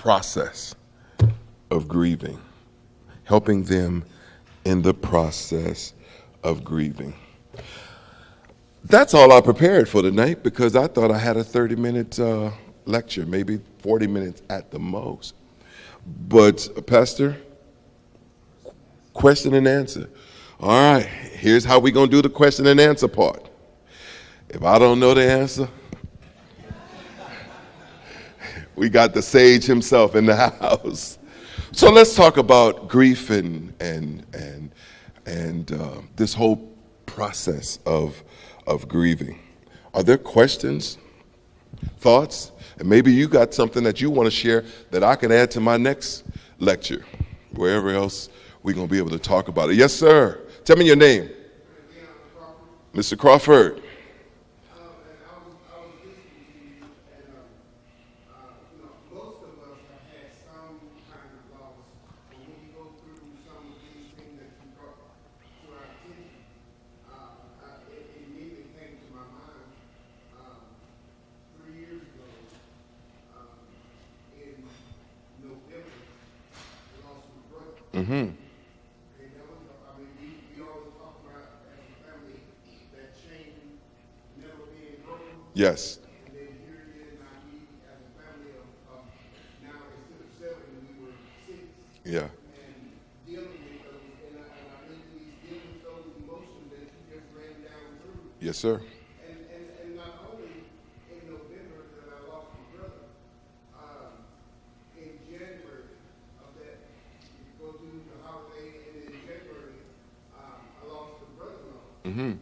process of grieving, helping them in the process of grieving. That's all I prepared for tonight because I thought I had a 30-minute lecture, maybe 40 minutes at the most. But, Pastor, question and answer. All right, here's how we're going to do the question and answer part. If I don't know the answer, we got the sage himself in the house. So let's talk about grief and this whole process of grieving. Are there questions, thoughts? And maybe you got something that you want to share that I can add to my next lecture, wherever else we're going to be able to talk about it. Yes, sir. Tell me your name. Mr. Crawford. Mm-hmm. And that was, I mean, we always talk about as a family that chain never being broken. Yes. And then here it is, now we as a family of now instead of 7, we were 6. Yeah. And dealing with those, and I think these dealing with those emotions that you just ran down through. Yes, sir. And not only in November that I lost my brother, in January of that, go through the holiday, and in January, I lost a brother-in-law. Mm-hmm. And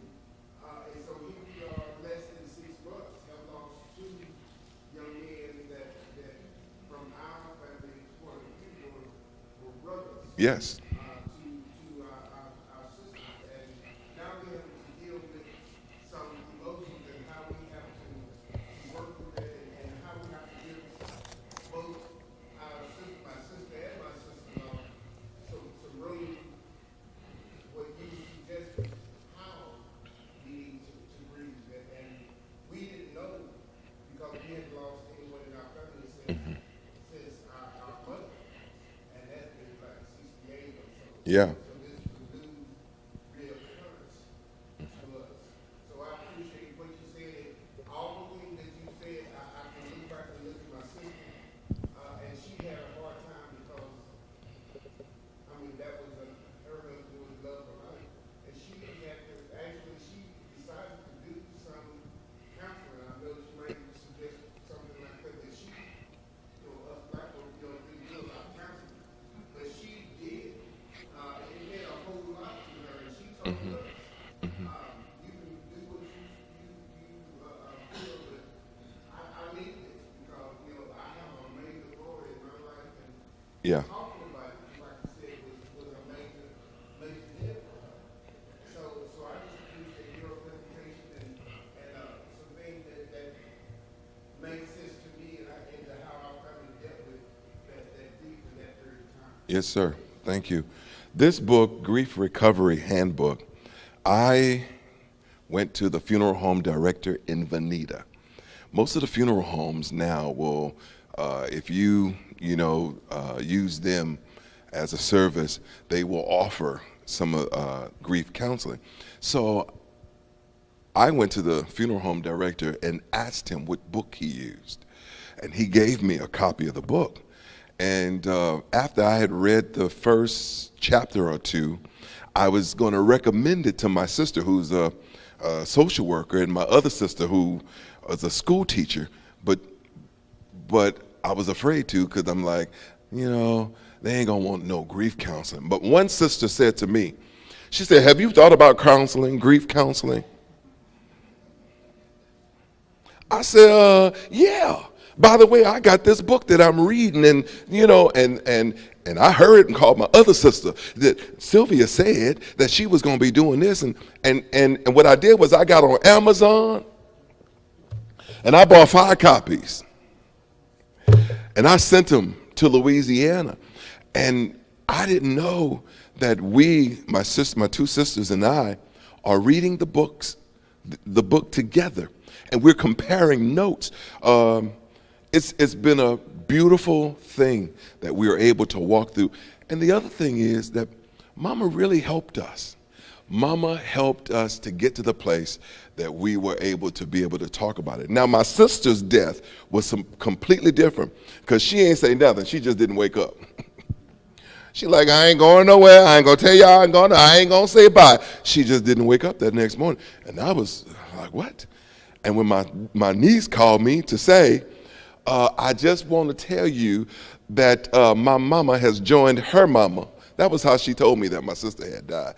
so here we are, less than 6 months, have lost 2 young men that from our family point of view were brothers. Yes. To our sisters. And now we have to deal with some emotions and how we have to work with it and how we have to give both my sister and my sister-in-law some room, what you suggested, how we need to breathe it. And we didn't know because we had lost anyone in our family since our mother. And that's been like 68 or so. Yeah. So this is a new reoccurrence to us. So I appreciate what you said. All the things that you said, I can look back and look at my sister, and she had a hard time because, I mean, that was her husband was love of her life, and she had to actually she decided to do some counseling. I know she might suggest something like that. That she, us black folks, don't really do a lot of counseling, but she did. It meant a whole lot to her, and she told us, you can do what you feel, but I need this because I have a major glory in my life, and Yeah. talking about it, like you said, was a major hit for her. So I just appreciate your presentation and some things that make sense to me and into how our family dealt with that grief in that period of time. Yes, sir. Thank you. This book, Grief Recovery Handbook, I went to the funeral home director in Veneta. Most of the funeral homes now will, if you use them as a service, they will offer some grief counseling. So I went to the funeral home director and asked him what book he used. And he gave me a copy of the book. And after I had read the first chapter or two, I was going to recommend it to my sister, who's a social worker, and my other sister, who was a school teacher. But I was afraid to, because I'm like, they ain't going to want no grief counseling. But one sister said to me, she said, have you thought about counseling, grief counseling? I said, yeah. By the way, I got this book that I'm reading, and and I heard and called my other sister that Sylvia said that she was going to be doing this, and what I did was I got on Amazon and I bought 5 copies, and I sent them to Louisiana, and I didn't know that my 2 sisters and I are reading the book together, and we're comparing notes. It's been a beautiful thing that we are able to walk through. And the other thing is that Mama really helped us. Mama helped us to get to the place that we were able to talk about it. Now, my sister's death was completely different because she ain't say nothing. She just didn't wake up. She like, I ain't going nowhere. I ain't going to tell y'all I ain't going to say bye. She just didn't wake up that next morning. And I was like, what? And when my niece called me to say, I just want to tell you that my mama has joined her mama. That was how she told me that my sister had died.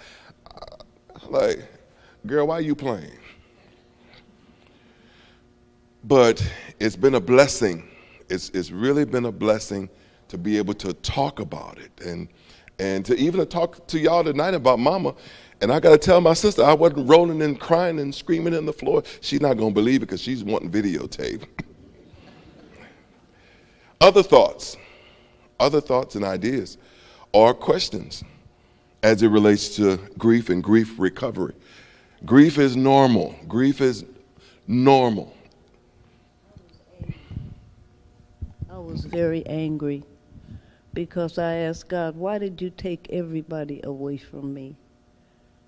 Like, girl, why are you playing? But it's been a blessing. It's really been a blessing to be able to talk about it and to even talk to y'all tonight about Mama. And I got to tell my sister I wasn't rolling and crying and screaming on the floor. She's not going to believe it because she's wanting videotape. Other thoughts and ideas or questions as it relates to grief and grief recovery. Grief is normal. Grief is normal. I was very angry because I asked God, why did you take everybody away from me?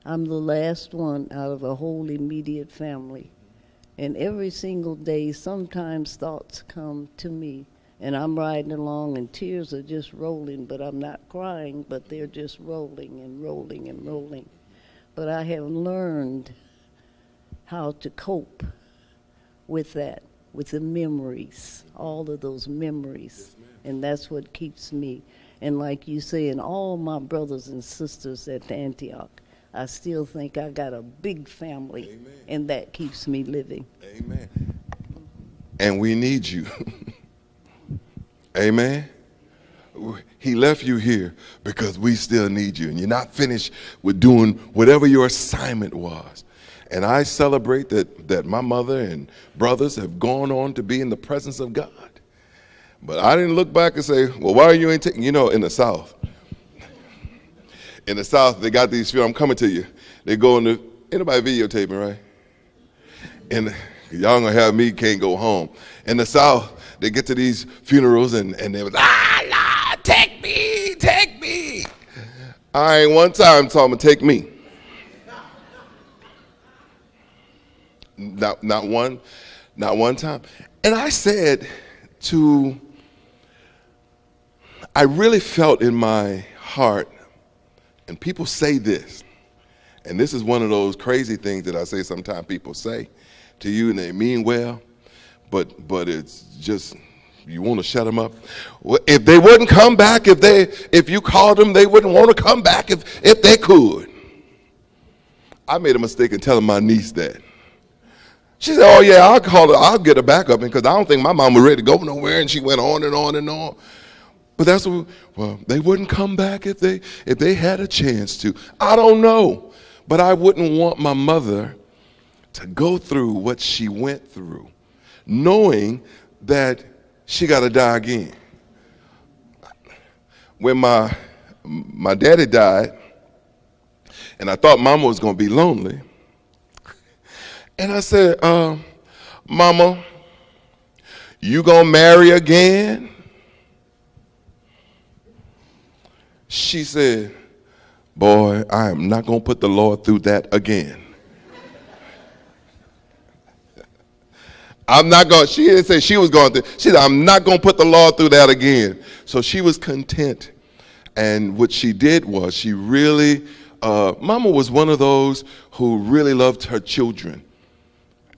I'm the last one out of a whole immediate family. And every single day, sometimes thoughts come to me. And I'm riding along and tears are just rolling, but I'm not crying, but they're just rolling and rolling and rolling. But I have learned how to cope with that, with the memories, all of those memories. And that's what keeps me. And like you say, and all my brothers and sisters at Antioch, I still think I got a big family. Amen. And that keeps me living. Amen. And we need you. Amen. He left you here because we still need you. And you're not finished with doing whatever your assignment was. And I celebrate that my mother and brothers have gone on to be in the presence of God. But I didn't look back and say, well, why are you ain't taking, in the South. In the South, they got these films, I'm coming to you. They go into, anybody videotaping, right? And y'all gonna have me can't go home. In the South, they get to these funerals and they was, take me, take me. I ain't one time told them, take me. Not one time. And I said I really felt in my heart, and people say this, and this is one of those crazy things that I say sometimes people say to you and they mean well, but it's just, you want to shut them up. If they wouldn't come back, if you called them, they wouldn't want to come back if they could. I made a mistake in telling my niece that. She said, oh yeah, I'll call her, I'll get her back up, because I don't think my mom was ready to go nowhere, and she went on and on and on. But that's what, well, they wouldn't come back if they had a chance to. I don't know, but I wouldn't want my mother to go through what she went through, knowing that she got to die again. When my daddy died, and I thought Mama was going to be lonely, and I said, Mama, you going to marry again? She said, boy, I am not going to put the Lord through that again. I'm not going, she didn't say she was going through, she said, I'm not going to put the Lord through that again. So she was content. And what she did was she really, Mama was one of those who really loved her children.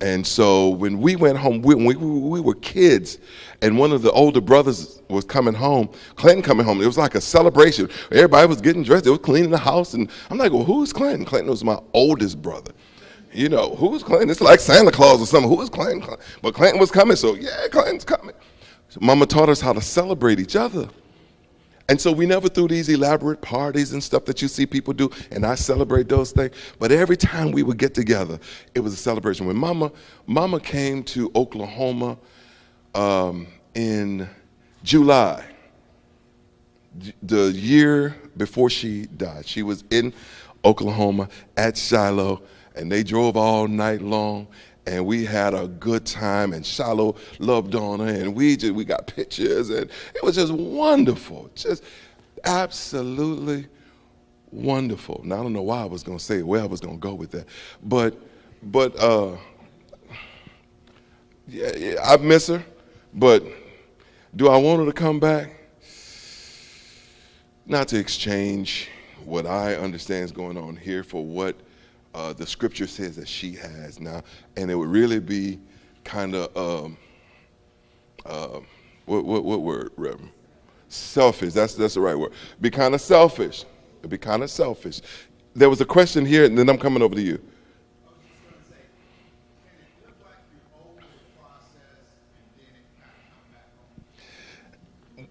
And so when we went home, we were kids, and one of the older brothers was coming home, Clinton coming home. It was like a celebration. Everybody was getting dressed. They were cleaning the house. And I'm like, well, who's Clinton? Clinton was my oldest brother. Who's Clinton? It's like Santa Claus or something. Who is Clinton? But Clinton was coming, so yeah, Clinton's coming. So Mama taught us how to celebrate each other. And so we never threw these elaborate parties and stuff that you see people do, and I celebrate those things. But every time we would get together, it was a celebration. When Mama came to Oklahoma in July, the year before she died, she was in Oklahoma at Shiloh, and they drove all night long. and we had a good time, and Shiloh loved on her, and we got pictures, and it was just wonderful, just absolutely wonderful. Now I don't know why I was going to say where I was going to go with that, but yeah, I miss her, but do I want her to come back? Not to exchange what I understand is going on here for what the scripture says that she has now, and it would really be kind of what word, Reverend? Selfish. That's the right word. Be kind of selfish. It'd be kind of selfish. There was a question here, and then I'm coming over to you.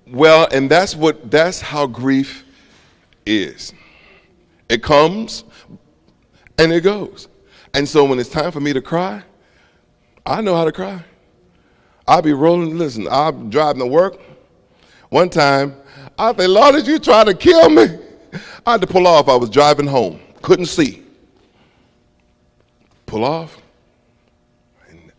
Well, and that's how grief is. It comes and it goes. And so when it's time for me to cry, I know how to cry. I'll be rolling. Listen, I'm driving to work. One time, I said, Lord, did you try to kill me? I had to pull off. I was driving home. Couldn't see. Pull off.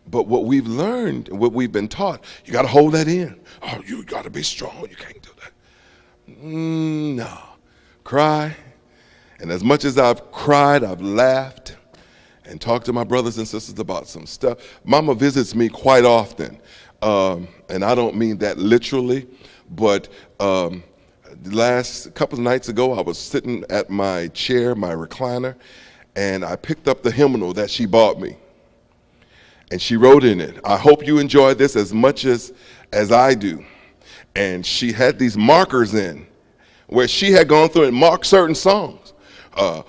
But what we've learned, what we've been taught, you got to hold that in. Oh, you got to be strong. You can't do that. No. Cry. And as much as I've cried, I've laughed and talked to my brothers and sisters about some stuff. Mama visits me quite often. And I don't mean that literally, but the last couple of nights ago, I was sitting at my chair, my recliner, and I picked up the hymnal that she bought me. And she wrote in it, I hope you enjoy this as much as I do. And she had these markers in where she had gone through and marked certain songs.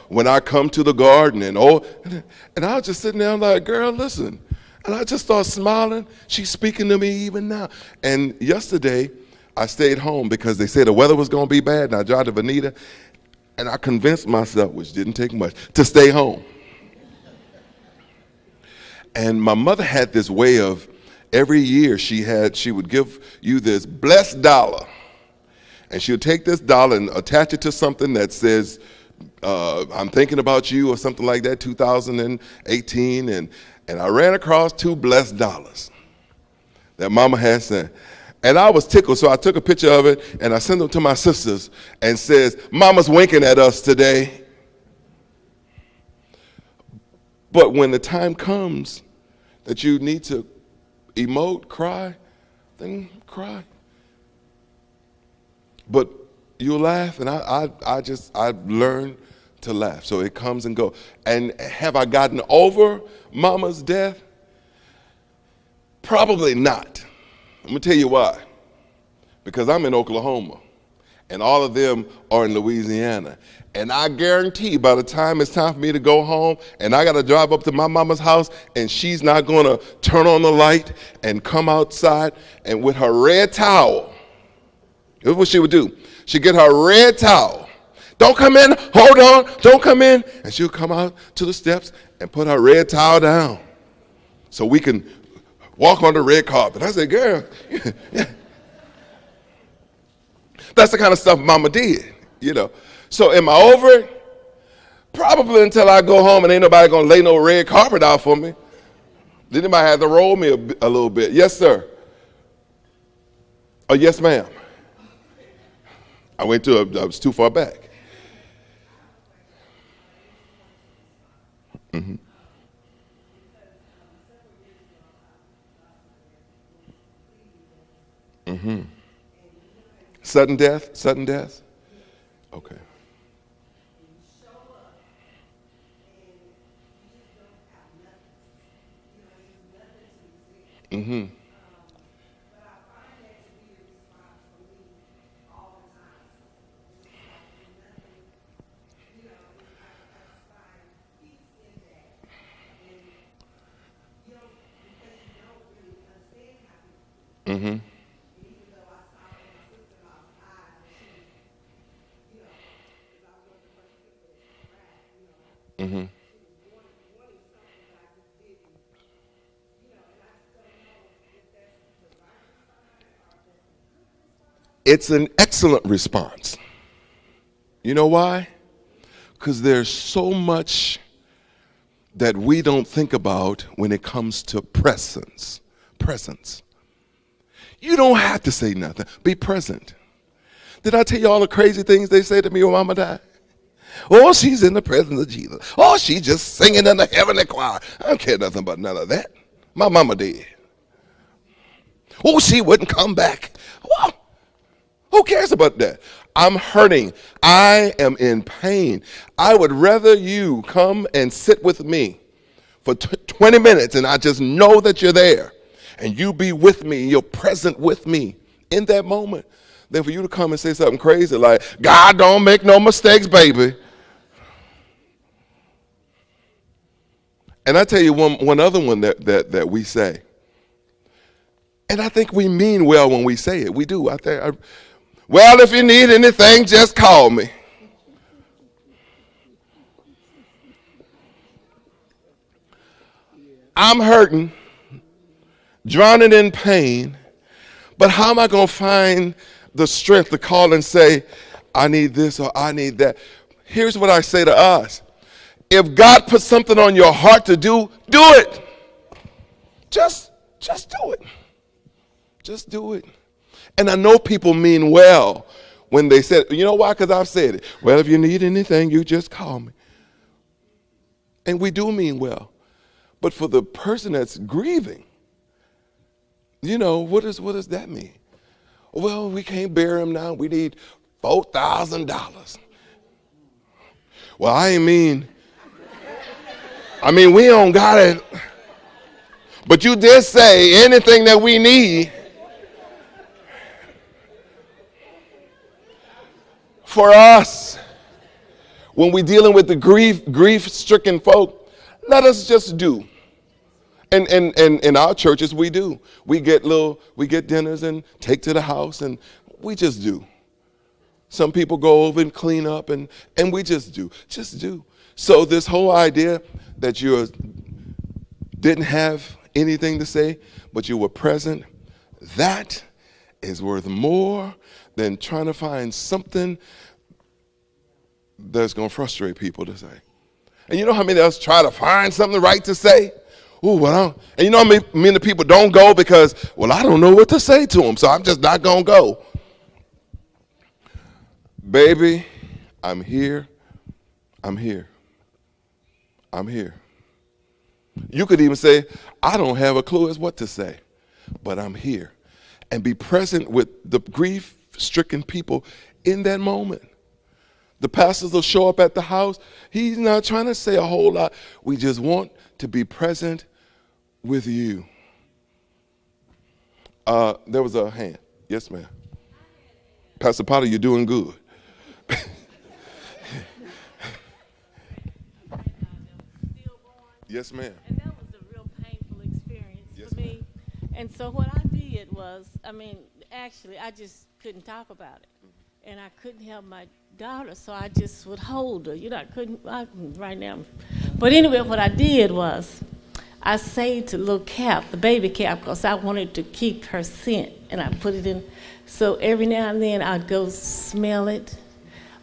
When I come to the garden and I was just sitting there like, girl, listen. And I just started smiling. She's speaking to me even now. And yesterday, I stayed home because they said the weather was going to be bad. And I drive to Veneta. And I convinced myself, which didn't take much, to stay home. And my mother had this way of, every year she would give you this blessed dollar. And she would take this dollar and attach it to something that says, I'm thinking about you or something like that, 2018. And I ran across two blessed dollars that Mama had sent. And I was tickled, so I took a picture of it and I sent them to my sisters and says, Mama's winking at us today. But when the time comes that you need to emote, cry, then cry. But you'll laugh, and I've learned to laugh. So it comes and goes. And have I gotten over Mama's death? Probably not. I'm going to tell you why. Because I'm in Oklahoma, and all of them are in Louisiana. And I guarantee by the time it's time for me to go home, and I got to drive up to my mama's house, and she's not going to turn on the light and come outside and with her red towel. Here's what she would do. She'd get her red towel. Don't come in, hold on, don't come in. And she'll come out to the steps and put her red towel down so we can walk on the red carpet. I said, girl, that's the kind of stuff Mama did, you know. So am I over it? Probably until I go home and ain't nobody going to lay no red carpet out for me. Then anybody have to roll me a little bit. Yes, sir. Oh, yes, ma'am. I was too far back. Mm-hmm. Mm-hmm. Sudden death? Okay. Mm-hmm. Mm-hmm. Mm-hmm. It's an excellent response. You know why? Because there's so much that we don't think about when it comes to presence. Presence. You don't have to say nothing. Be present. Did I tell you all the crazy things they say to me when Mama died? Oh, she's in the presence of Jesus. Oh, she's just singing in the heavenly choir. I don't care nothing about none of that. My mama did. Oh, she wouldn't come back. Well, who cares about that? I'm hurting. I am in pain. I would rather you come and sit with me for 20 minutes and I just know that you're there and you be with me, you're present with me in that moment, than for you to come and say something crazy like, God don't make no mistakes, baby. And I tell you one other one that we say, and I think we mean well when we say it. We do. Well, if you need anything, just call me. I'm hurting, drowning in pain, but how am I going to find the strength to call and say, I need this or I need that? Here's what I say to us. If God puts something on your heart to do, do it. Just do it. Just do it. And I know people mean well when they said, you know why? Because I've said it. Well, if you need anything, you just call me. And we do mean well. But for the person that's grieving, you know, what does that mean? Well, we can't bury him now. We need $4,000. Well, I mean, we don't got it. But you did say anything that we need. For us, when we're dealing with the grief-stricken folk, let us just do. And in our churches, we do. We get dinners and take to the house, and we just do. Some people go over and clean up, and we just do. Just do. So this whole idea that you didn't have anything to say, but you were present, that is worth more than trying to find something that's going to frustrate people to say. And you know how many of us try to find something right to say? Ooh, well, and you know how many people don't go because, well, I don't know what to say to them, so I'm just not going to go. Baby, I'm here. I'm here. I'm here. You could even say, I don't have a clue as what to say, but I'm here. And be present with the grief-stricken people in that moment. The pastors will show up at the house. He's not trying to say a whole lot. We just want to be present with you. There was a hand. Yes, ma'am. Pastor Potter, you're doing good. Yes, ma'am. And that was a real painful experience for me. And so what I did was, actually, I just couldn't talk about it. And I couldn't help my daughter, so I just would hold her. Right now. But anyway, what I did was, I saved a little cap, the baby cap, because I wanted to keep her scent. And I put it in, so every now and then I'd go smell it.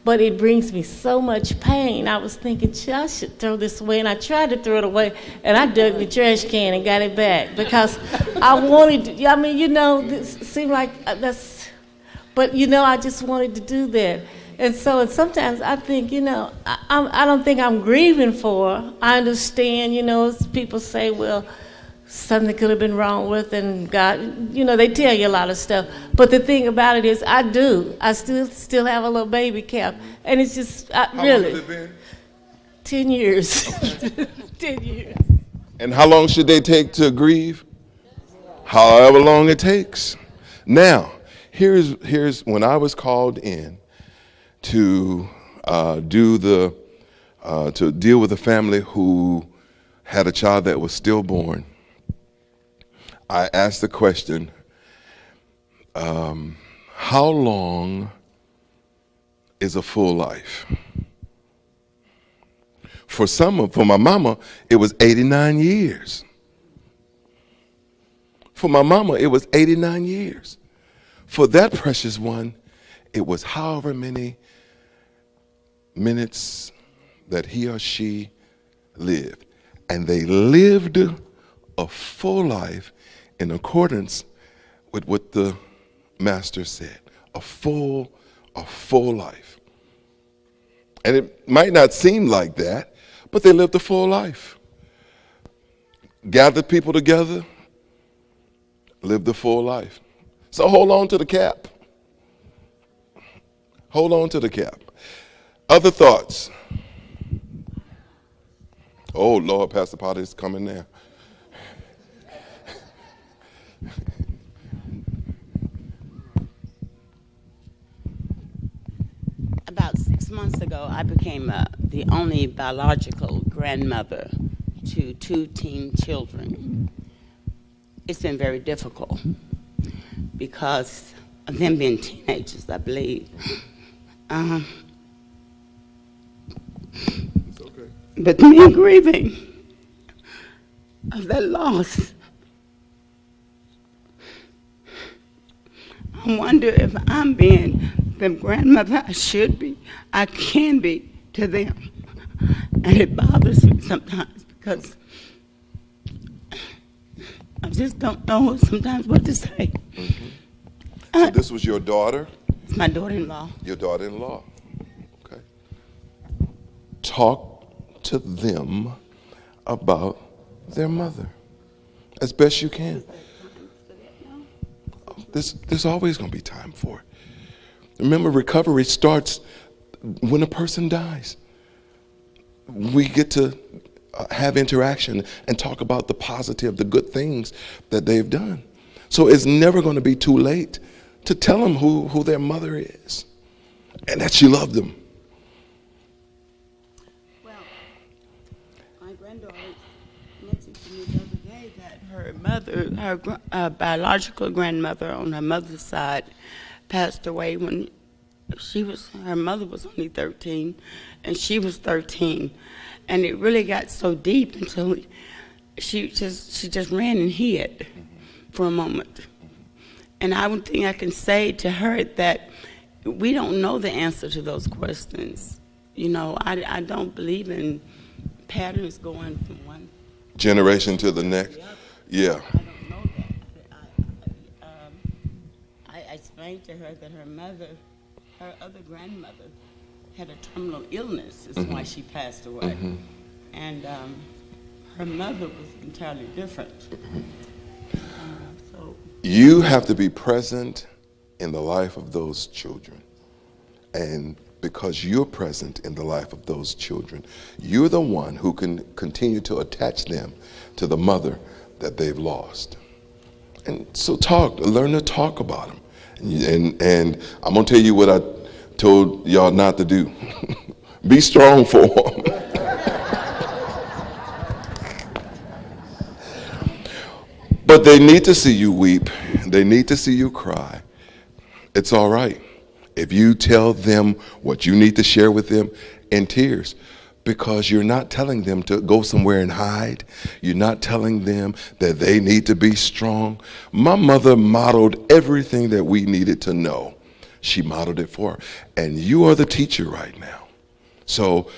But it brings me so much pain. I was thinking, I should throw this away. And I tried to throw it away, and I dug the trash can and got it back. Because I wanted to, this seemed like that's, but, I just wanted to do that. And so sometimes I think, I don't think I'm grieving for her. I understand, people say, well, something could have been wrong with, and God, they tell you a lot of stuff. But the thing about it is, I do. I still have a little baby cap. And it's just, How really. long has it been? 10 years. 10 years. And how long should they take to grieve? However long it takes. Now, here's when I was called in to to deal with a family who had a child that was stillborn. I asked the question, how long is a full life? For my mama, it was 89 years. For my mama, it was 89 years. For that precious one, it was however many minutes that he or she lived. and they lived a full life in accordance with what the master said. A full life. And it might not seem like that, but they lived a full life. Gathered people together, lived a full life. So hold on to the cap. Hold on to the cap. Other thoughts? Oh, Lord, Pastor Potter is coming now. About 6 months ago, I became the only biological grandmother to 2 teen children. It's been very difficult because of them being teenagers, I believe. It's okay. But me grieving of that loss, I wonder if I'm being the grandmother I should be, I can be to them. And it bothers me sometimes because I just don't know sometimes what to say. Mm-hmm. So this was your daughter? It's my daughter-in-law. Your daughter-in-law. Okay. Talk to them about their mother as best you can. There's always going to be time for it. Remember, recovery starts when a person dies. We get to have interaction and talk about the positive, the good things that they've done. So it's never going to be too late to tell them who their mother is and that she loved them. Well, my granddaughter mentioned to me the other day that her mother, her biological grandmother on her mother's side, passed away when her mother was only 13 and she was 13, and it really got so deep until she just ran and hid for a moment. And I would think I can say to her that we don't know the answer to those questions. You know, I don't believe in patterns going from one Generation to the next. Yeah. I don't know that. I explained to her that her other grandmother, had a terminal illness. Is why she passed away. And her mother was entirely different. So You have to be present in the life of those children. And because you're present in the life of those children, you're the one who can continue to attach them to the mother that they've lost. And so learn to talk about them. And I'm going to tell you what I told y'all not to do. Be strong for them. But they need to see you weep. They need to see you cry. It's all right if you tell them what you need to share with them in tears, because you're not telling them to go somewhere and hide. You're not telling them that they need to be strong. My mother modeled everything that we needed to know. She modeled it for her. And you are the teacher right now. So,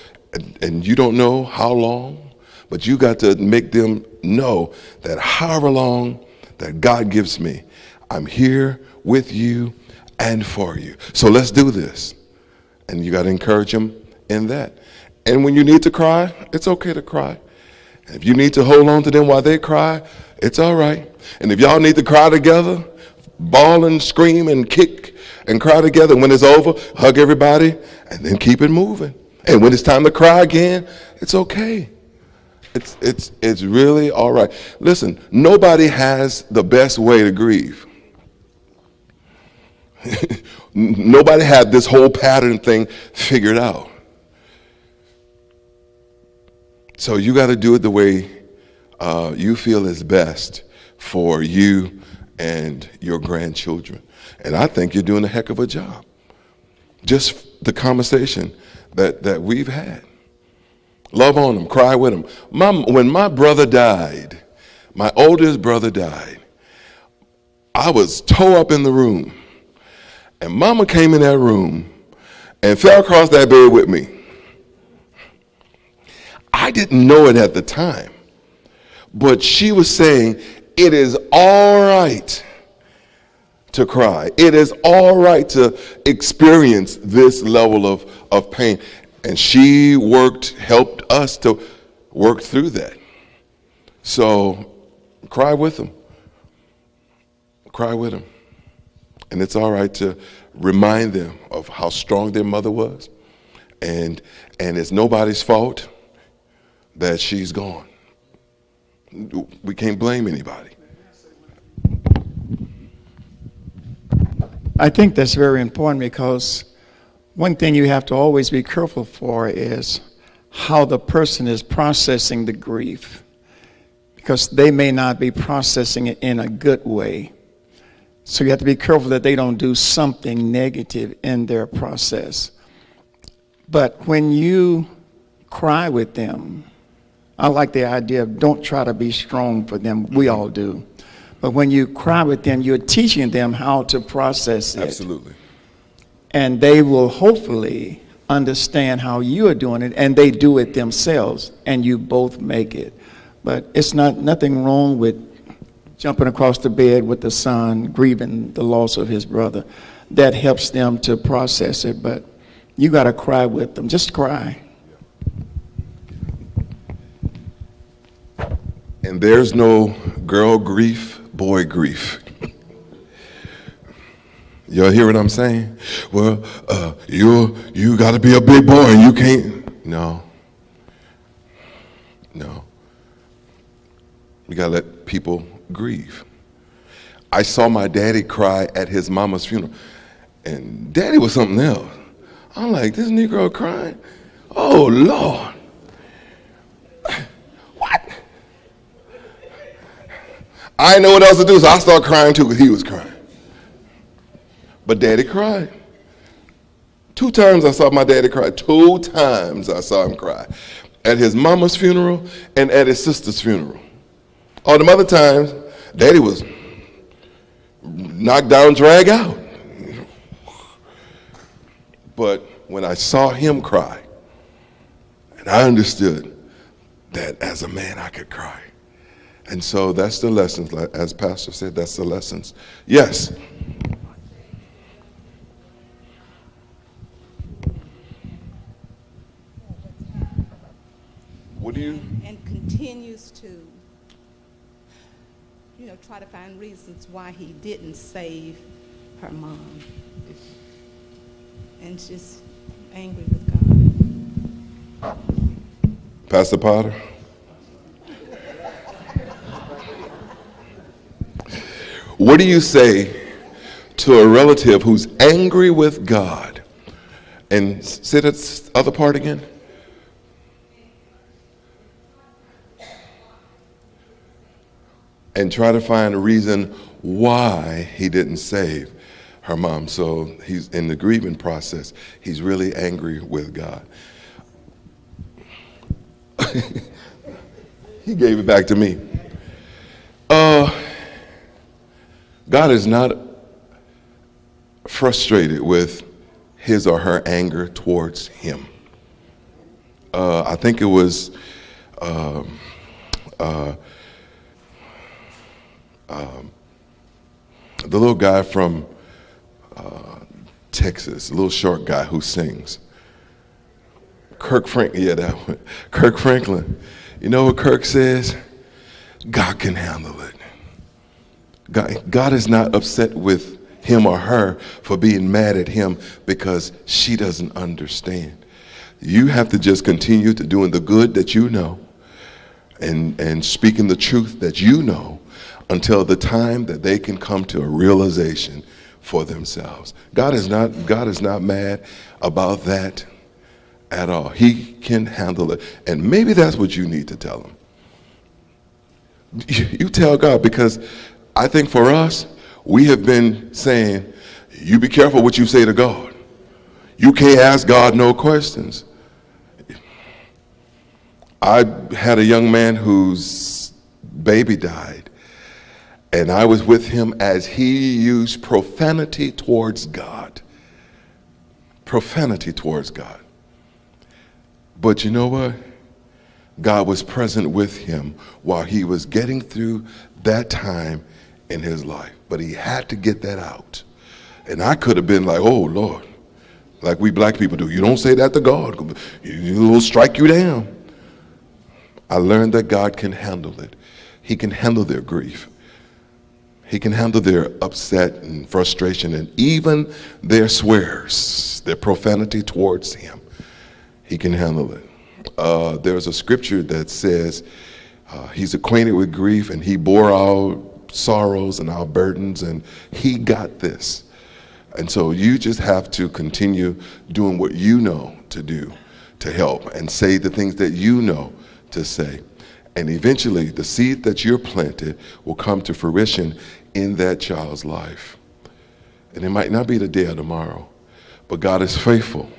and you don't know how long, but you got to make them know that however long that God gives me, I'm here with you and for you. So let's do this. And you got to encourage them in that. And when you need to cry, it's okay to cry. And if you need to hold on to them while they cry, it's all right. And if y'all need to cry together, bawl and scream and kick and cry together, when it's over, hug everybody and then keep it moving. And when it's time to cry again, it's okay. It's really all right. Listen, nobody has the best way to grieve. Nobody had this whole pattern thing figured out. So you got to do it the way you feel is best for you and your grandchildren. And I think you're doing a heck of a job. Just the conversation that we've had. Love on them, cry with them. When my brother died, my oldest brother died, I was tore up in the room. And mama came in that room and fell across that bed with me. I didn't know it at the time, But she was saying, it is all right to cry. It is all right to experience this level of pain. And she helped us to work through that. So cry with them. Cry with them. And it's all right to remind them of how strong their mother was. And it's nobody's fault that she's gone. We can't blame anybody. I think that's very important, because one thing you have to always be careful for is how the person is processing the grief, because they may not be processing it in a good way. So you have to be careful that they don't do something negative in their process. But when you cry with them, I like the idea of don't try to be strong for them. We all do. But when you cry with them, you're teaching them how to process it. Absolutely. And they will hopefully understand how you are doing it, and they do it themselves, and you both make it. But it's nothing wrong with jumping across the bed with the son, grieving the loss of his brother. That helps them to process it, but you got to cry with them. Just cry. And there's no girl grief, boy grief. Y'all hear what I'm saying? Well, you got to be a big boy and you can't. No. You got to let people grieve. I saw my daddy cry at his mama's funeral, and daddy was something else. I'm like, this Negro crying? Oh, Lord. What? I didn't know what else to do, so I started crying too, because he was crying. But daddy cried. 2 times I saw my daddy cry. 2 times I saw him cry. At his mama's funeral and at his sister's funeral. All the other times, daddy was knocked down, dragged out. But when I saw him cry, and I understood that as a man I could cry. And so that's the lessons, as Pastor said, that's the lessons. Yes. What do you? And continues to, try to find reasons why he didn't save her mom. And just angry with God. Pastor Potter? What do you say to a relative who's angry with God? And say that other part again. And try to find a reason why he didn't save her mom. So he's in the grieving process. He's really angry with God. He gave it back to me. God is not frustrated with his or her anger towards him. I think it was the little guy from Texas, a little short guy who sings. Kirk Franklin. You know what Kirk says? God can handle it. God is not upset with him or her for being mad at him because she doesn't understand. You have to just continue to doing the good that you know and speaking the truth that you know until the time that they can come to a realization for themselves. God is not mad about that at all. He can handle it. And maybe that's what you need to tell him. You tell God, because I think for us, we have been saying, you be careful what you say to God. You can't ask God no questions. I had a young man whose baby died, and I was with him as he used profanity towards God. Profanity towards God. But you know what? God was present with him while he was getting through that time in his life. But he had to get that out. And I could have been like, oh, Lord, like we black people do. You don't say that to God. He'll strike you down. I learned that God can handle it. He can handle their grief. He can handle their upset and frustration and even their swears, their profanity towards him. He can handle it. There's a scripture that says he's acquainted with grief and he bore our sorrows and our burdens and he got this. And so you just have to continue doing what you know to do to help and say the things that you know to say. And eventually the seed that you're planted will come to fruition in that child's life. And it might not be the day of tomorrow, but God is faithful.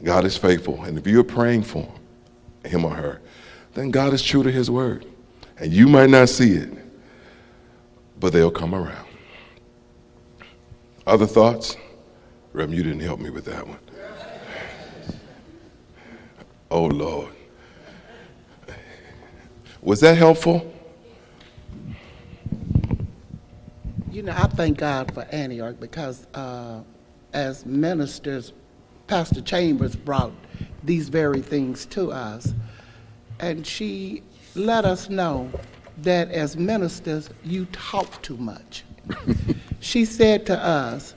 God is faithful. And if you're praying for him or her, then God is true to his word. And you might not see it, but they'll come around. Other thoughts? Reverend, you didn't help me with that one. Oh, Lord. Was that helpful? You know, I thank God for Antioch because as ministers, Pastor Chambers brought these very things to us. And she let us know that as ministers, you talk too much. She said to us,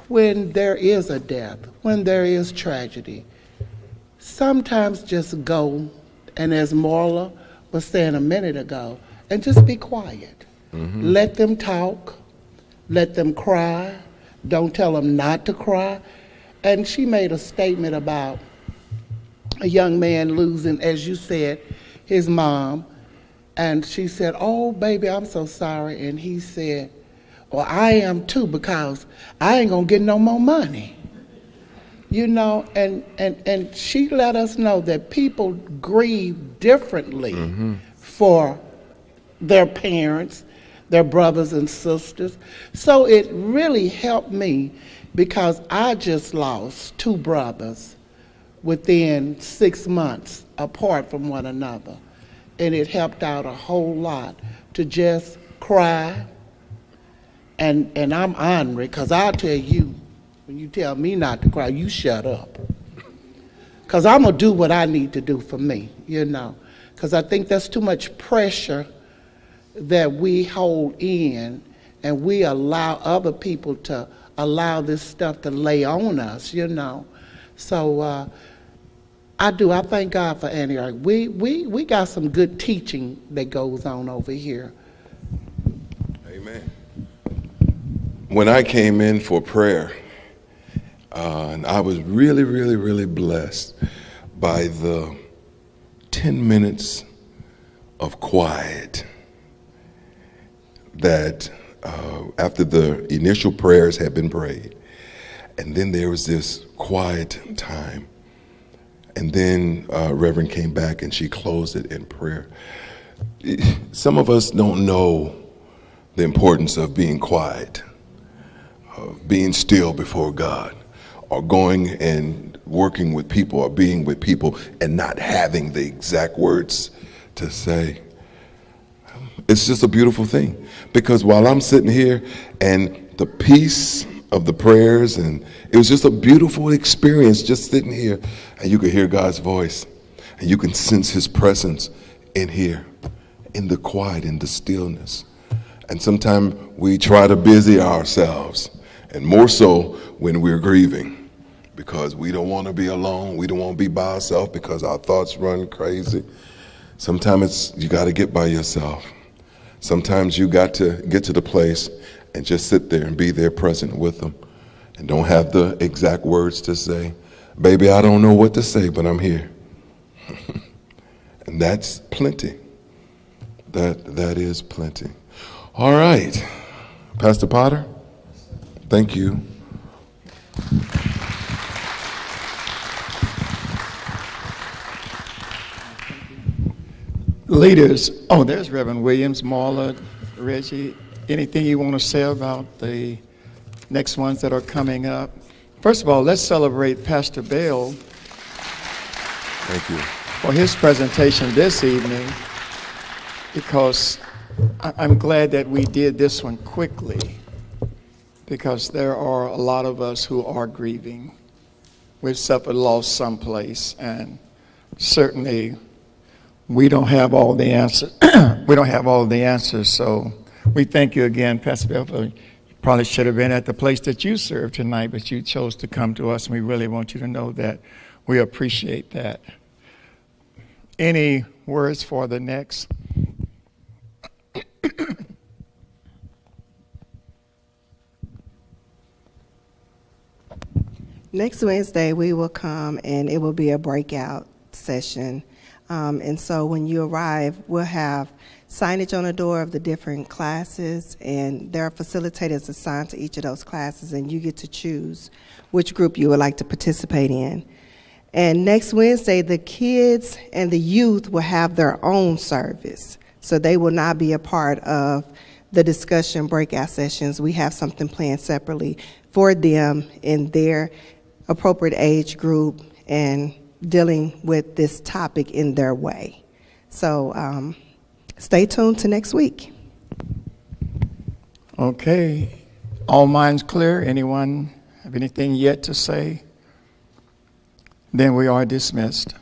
when there is a death, when there is tragedy, sometimes just go, and as Marla was saying a minute ago, and just be quiet. Mm-hmm. Let them talk, let them cry, don't tell them not to cry. And she made a statement about a young man losing, as you said, his mom. And she said, oh, baby, I'm so sorry. And he said, well, I am too, because I ain't gonna get no more money. You know, and she let us know that people grieve differently for their parents, their brothers and sisters. So it really helped me because I just lost two brothers within 6 months apart from one another. And it helped out a whole lot to just cry. And I'm honored, because I'll tell you, when you tell me not to cry, you shut up. Because I'm going to do what I need to do for me, you know. Because I think that's too much pressure that we hold in, and we allow other people to allow this stuff to lay on us, you know. So I thank God for Antioch. We got some good teaching that goes on over here. Amen. When I came in for prayer, and I was really, really, really blessed by the 10 minutes of quiet that after the initial prayers had been prayed, and then there was this quiet time, and then Reverend came back and she closed it in prayer. Some of us don't know the importance of being quiet, of being still before God, or going and working with people or being with people and not having the exact words to say. It's just a beautiful thing, because while I'm sitting here and the peace of the prayers, and it was just a beautiful experience just sitting here, and you could hear God's voice and you can sense his presence in here, in the quiet, in the stillness. And sometimes we try to busy ourselves, and more so when we're grieving, because we don't want to be alone. We don't want to be by ourselves because our thoughts run crazy. Sometimes you got to get by yourself. Sometimes you got to get to the place and just sit there and be there present with them, and don't have the exact words to say. Baby, I don't know what to say, but I'm here. And that's plenty. That is plenty. All right, Pastor Potter, thank you. Leaders, there's Reverend Williams, Marla, Reggie. Anything you want to say about the next ones that are coming up? First of all, let's celebrate Pastor Bell. Thank you. for his presentation this evening, because I'm glad that we did this one quickly, because there are a lot of us who are grieving. We've suffered loss someplace, and certainly we don't have all the answers. We don't have all the answers, so we thank you again, Pastor Bill. You probably should have been at the place that you served tonight, but you chose to come to us, and we really want you to know that we appreciate that. Any words for the next? Next Wednesday, we will come, and it will be a breakout session. And so when you arrive, we'll have signage on the door of the different classes, and there are facilitators assigned to each of those classes, and you get to choose which group you would like to participate in. And next Wednesday, the kids and the youth will have their own service, so they will not be a part of the discussion breakout sessions. We have something planned separately for them in their appropriate age group and dealing with this topic in their way. So stay tuned to next week. Okay. All minds clear? Anyone have anything yet to say? Then we are dismissed.